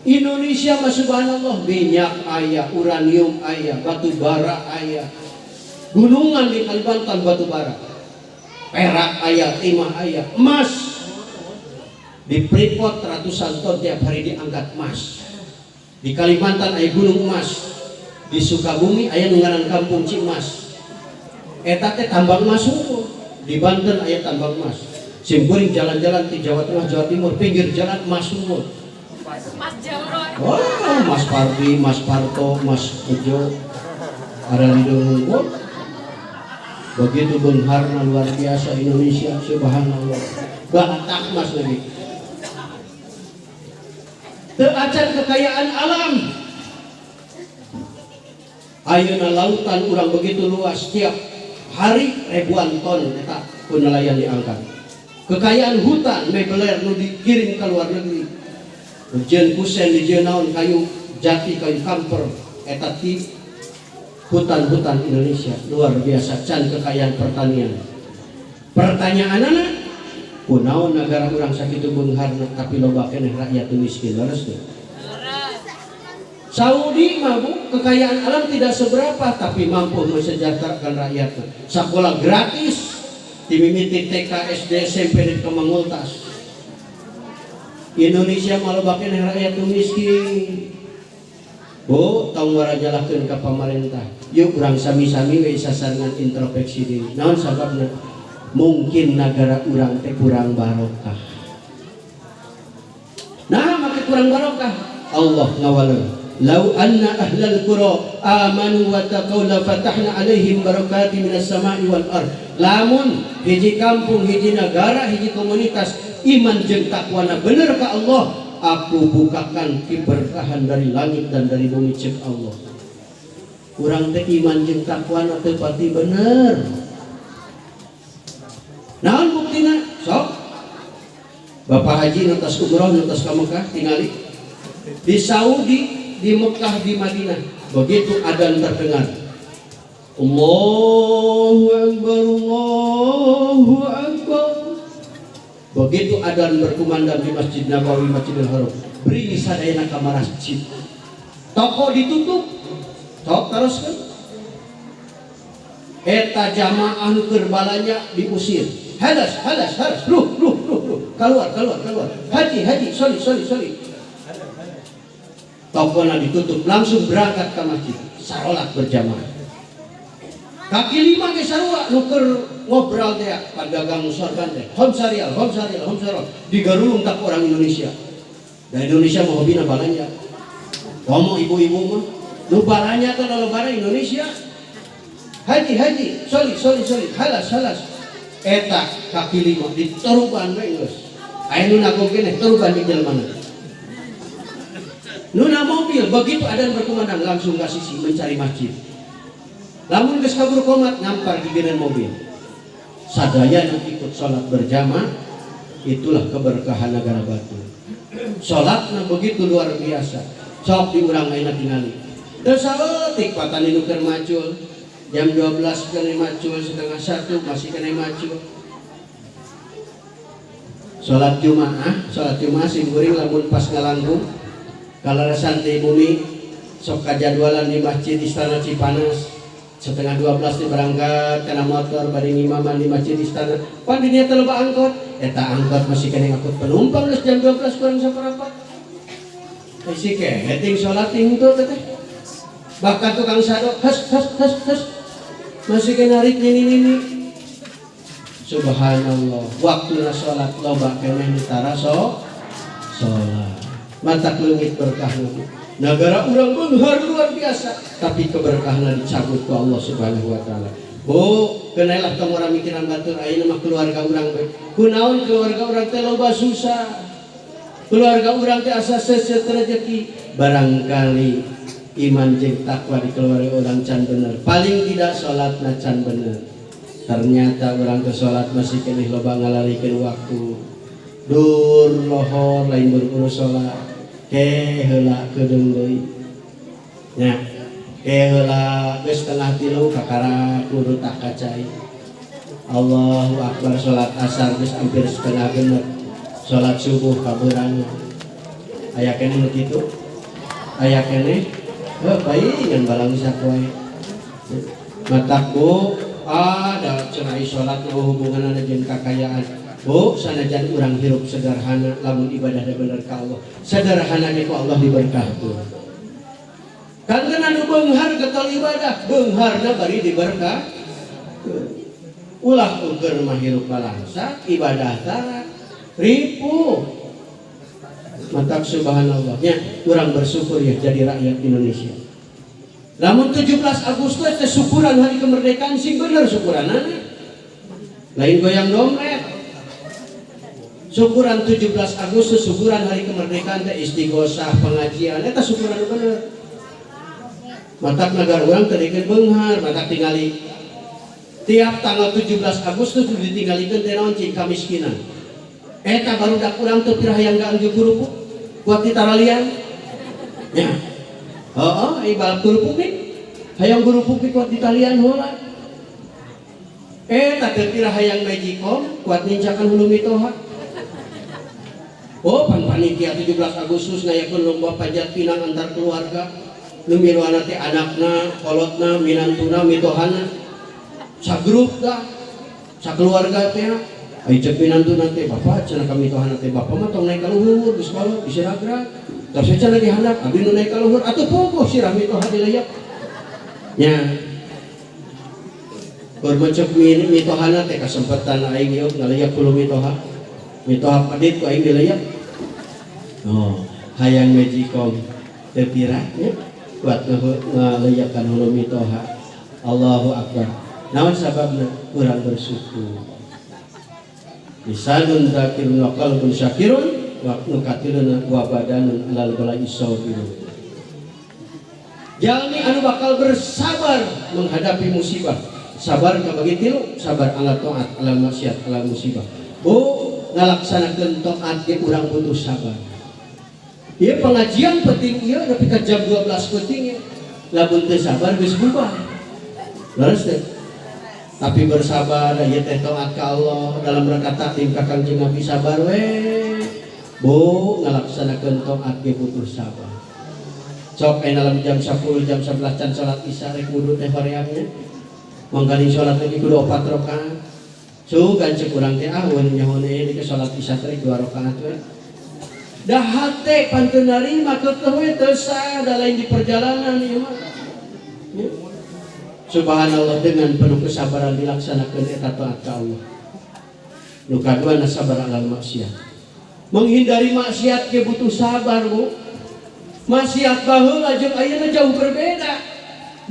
Indonesia mah subhanallah minyak aya, uranium aya, batu bara aya. Gunungan di Kalimantan batu bara. Perak aya, timah aya, emas. Di Freeport ratusan ton tiap hari diangkat emas. Di Kalimantan aya Gunung Emas, di Sukabumi aya nu ngaran Kampung Cimas. Eta teh tambang emas unggul. Di Banten aya tambang emas. Simkuring jalan-jalan di Jawa Tengah, Jawa Timur, pinggir jalan emas unggul. Mas Jauron. Wah, Mas Pardi, Mas Parto, Mas Ujo, Aralidung unggul. Begitu benharna luar biasa Indonesia, subhanallah. Batak emas lagi. Teu acan kekayaan alam. Ayeuna lautan urang begitu luas, setiap hari ribuan ton eta ku nelayan diangkat. Kekayaan hutan mebeler nu dikirim ke luar negeri. Ujian kusen di naon kayu jati, kayu kamper eta ti hutan-hutan Indonesia luar biasa, can kekayaan pertanian. Pertanyaanana, kunaon negara urang sakitu beungharna tapi loba keneh rakyat miskin, leres teu? Saudi mah kekayaan alam tidak seberapa tapi mampu mensejahterakan rakyatnya. Sekolah gratis, dimimiti TK, SD, SMP dan kemangultas. Indonesia malah bakin rakyat miskin. Bu, tong warajalakeun ka pamarentah. Yuk urang sami-sami we sasarengan introspeksi diri. Naon sababna? Mungkin negara urang teh kurang barokah. Nah, make kurang barokah. Allah ngawaleun. Lau anna ahlal qura amanu wa taqaw la fatahna alaihim barakati minas sama'i wal ard. Lamun hiji kampung, hiji negara, hiji komunitas iman jeung takwana bener ka Allah, aku bukakan keberkahan dari langit dan dari bumi cek Allah. Urang teh iman jeung takwana teu pati bener. Naon buktina? Sok Bapak Haji nutas umroh nutas ka Mekah tingali di Saudi, di Mekah, di Madinah, begitu adzan terdengar, Allahu Akbar, Allahu Akbar. Begitu adzan berkumandang di Masjid Nabawi, Masjidil Haram, beri sadayana ka masjid. Toko ditutup, sok teruskan. Eta jamaah nu keur balanya diusir. Hadas, ruh. Keluar. Haji, soli. Tokona ditutup, langsung berangkat ke masjid, salat berjamaah. Kaki lima ge sarua nuker ngobrol teh padagang sorban teh. Hom sarial. Digarulung tak orang Indonesia. Da Indonesia mah hobina balanja. Ngomong ibu-ibu mah nu balanja teh lolobana Indonesia. Haji, soli. Halas. Eta kaki lima dituruban we geus. Aya nu nagong keneh turuban di jelema. Nuna mobil begitu adzan berkumandang langsung ke sisi mencari masjid. Lamun geus kabur komat ngampar di genan mobil. Sadaya nu ikut salat berjamaah, itulah keberkahan negara Batu. Salatna begitu luar biasa. Sok diurang ayeuna tingali. Teu saeutik patani nu keur macul. Jam 12 kene macul, setengah 1 masih kene macul. Salat Jumaah simkuring lamun pas ngalangkung kalarasan di bumi sok kajadwalan di Masjid Istana Cipanas setengah 12 berangkat karena motor bari ngimaman di Masjid Istana pan dinya teh loba angkot eta angkot masih kena ngangkut penumpang geus jam 12 kurang saperempat isi keting salat henteu teh bahkan tukang sadok has masih kena rik nini subhanallah waktuna salat loba keneh ditara salat mata leungit berkahna. Negara urang beunghar luar biasa, tapi keberkahanna dicabut ku Allah Subhanahu wa taala. Kenailah kamura mikiran batur ayeuna mah keluarga urang bae. Kunaon keluarga urang teh loba susah. Keluarga urang teh asa seuseut rezeki. Barangkali iman jeung takwa di keluarga urang can bener. Paling tidak salatna can bener. Ternyata urang teh salat masih keneh loba ngalalikeun waktu. Dur lohor lain berurus salat. Heula kedeung deui nya heula geus tengah 3 kakara kudu tak kacai. Allahu Akbar salat asar geus hampir setengah genep. Salat subuh kabeurang aya keneh nu kitu aya keneh bae ngan balang sakoe mataku ada cenah salat nu hubunganna jeung kakayaan. Sanajan urang hirup sederhana lamun ibadah bener ka Allah. Sederhana ku Allah diberkahkeun. Kangen anu beunghar getal ibadah, beungharna bari diberkah. Ulah uger mah hirup balangsa, ibadah tara ripuh. Mantap subhanallah. Ya, kurang bersyukur ya jadi rakyat Indonesia. Namun 17 Agustus teh syukuran hari kemerdekaan sing bener syukuranana. Lain goyang dompet. Syukuran 17 Agustus, syukuran hari kemerdekaan teh istighosah, pengajian eta syukuran bener. Matak negara urang teh dikeun beunghar, matak tingali tiap tanggal 17 Agustus ditinggalikeun teh naon cing kamiskinan. Eta barudak urang teu pirah hayang gaangju guru buat ditaralian. Ya. Ai balap guru pupik. Hayang guru pupik kuat ditalian heula. Eta teu pirah hayang magicom kuat nincakan hulu mitoha. Oh, pan panitia 17 Agustus ngayakeun lomba panjat pinang antar keluarga. Nu miluana teh anakna, kolotna, minantuna, mitohana. Sagrup dah. Sakeluarga teh. Ai cek minantuna teh bapak cenah ka mitohana teh bapak mah tong naik ka luhur geus balot disiragrag. Terus cenah dihandap abdi nu naik ka luhur atuh pogo sirah mitoha dilayap. Nya. Keur macek mitohana teh kasempatan aing ieu ngalayap kulo mitoha. Mitoha padit ku aing dilayap. Oh, hayang magicom teu pirah nya. Buat ngalayakan hulu mitoha. Allahu akbar. Naon sababna? Kurang bersyukur. Lisanun dzakirun wa qalbun syakirun wa nukatirun wa badanun alal bala'i sabirun. Jalmi anu bakal bersabar menghadapi musibah. Sabar kabagi tilu, sabar ala taat, ala maksiat, ala musibah. Ngalaksanakeun taat ge urang butuh sabar. Ieu pengajian penting ieu nepi ka jam 12 penting. Lamun teu sabar geus bubar. Leres teh. Tapi bersabar ieu teh taat ka Allah dalam rangka taklim ka Kangjeng Nabi sabar we. Ngalaksanakeun taat ge butuh sabar. Sok dalam jam 10 jam 11 can salat Isya rek wudu teh horeangnya. Mangkali salat lagi kudu 4 rakaat. Sugan cek urang teh aweun nyahoan ieu ke salat Isya teh 2 rakaat we. Dah hate pantun narima kekeh teu sada lain di perjalanan ieu mah. Subhanallah dengan penuh kesabaran dilaksanakeun eta taat ka Allah. Nu kadua sabar alal maksiat. Menghindari maksiat ge butuh sabar, Bu. Maksiat baheula jeung ayeuna jauh berbeda.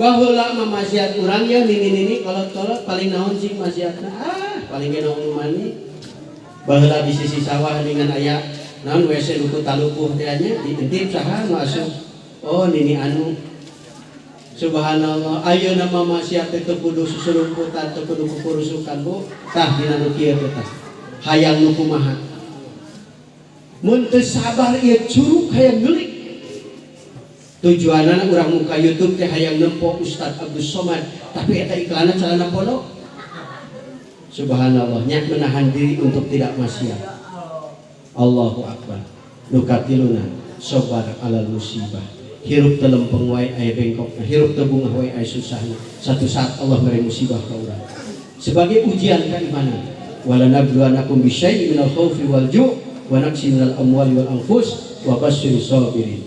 Baheula mah maksiat urang ya nini kolot-kolot paling naon sih maksiatna? Paling ge naon mani. Baheula di sisi sawah dengan aya naon WC luku talupuh teh nya diintip saha nu asup. Oh nini anu. Subhanallah ayeuna mah maksiat teh teu kudu susurumputan teu kudu kurusukan Bu. Tah dina nu kieu teh tah. Hayang nu kumaha. Mun teu sabar ieu curug hayang geulik. Tujuanana urang muka YouTube teh hayang nempo Ustaz Abdus Somad, tapi eta iklanna calana pondok. Subhanallah nya menahan diri untuk tidak maksiat. Allahu akbar. Nu katiluna sabar alal musibah. Hirup teu lempeng wae aya bengkokna, hirup teu bungah wae aya susahna. Satu saat Allah mere musibah ka urang. Sebagai ujian keimanan. Wala nabluwanakum bisyai'in minal khaufi wal ju' wa naqsin minal amwali wal anfus wa basyyiris sabirin.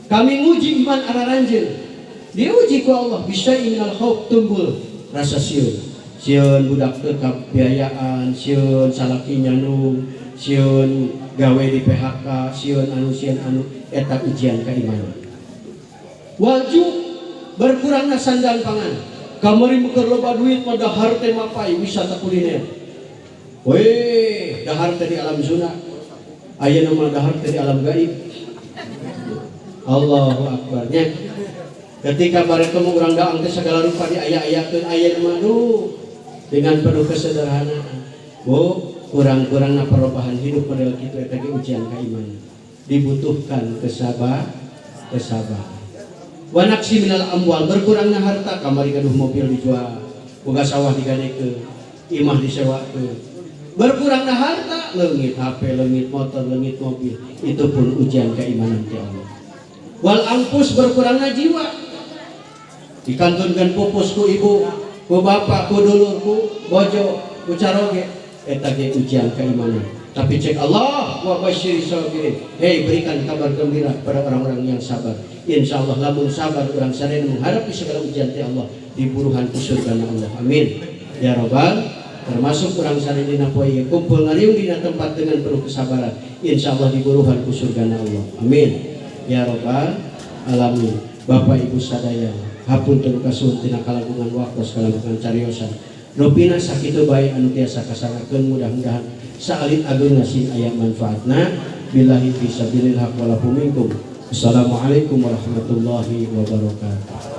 Kami nguji iman araranjeun. Diuji ku Allah bisyai'in minal khauf tumbul rasa sieun. Sieun budak teu kabiayaan, sieun salaki nyandung, sieun gawe di PHK, sieun anu eta ujian keimanan. Waju berkurangna sandang pangan. Kamari meukeun loba duit mah dahar teh mapai wisata kuliner. Weh, dahar teh di alam zuna. Ayeuna mah dahar teh di alam gaib. Allahu akbar. Nya ketika bare temu urang daang teh segala rupa diaya-ayakeun ayeuna mah dengan penuh kesederhanaan. Kurang-kurangna perubahan hidup model kitu eta ge ujian keimanan. Dibutuhkan kesabaran. Wa naqsi minal amwal berkurangna harta kamari gaduh mobil dijual, boga sawah digadekeun, imah disewakeun. Berkurangna harta, leungit HP, leungit motor, leungit mobil. Itu pun ujian keimanan ti Allah. Wal angpus berkurangna jiwa. Dikantunkeun pupus ku ibu, ku bapak, ku dulur, ku bojo, ku caroge. Eta ge ujian keimanan. Tapi cek Allah wa basyiri sabirin. Hei, berikan kabar gembira pada orang-orang yang sabar. Insya Allah lamun sabar orang sadaya menghadapi segala ujian ti Allah diburuhan ku surga Allah. Amin. Ya Rabbal, termasuk orang sadaya dina poe kumpul ngaliung dina tempat dengan penuh kesabaran. Insya Allah diburuhan ku surga Allah. Amin. Ya Rabbal alamin. Bapak Ibu sadaya, hapunten kasuhun tina kalangungan waktos kalangungan cariosan. Nopina sakitu bae anu tiasa kasangakeun mudah-mudahan saalit ageung ngasih aya manfaatna. Billahi fisabilillah walakum minkum. Assalamualaikum warahmatullahi wabarakatuh.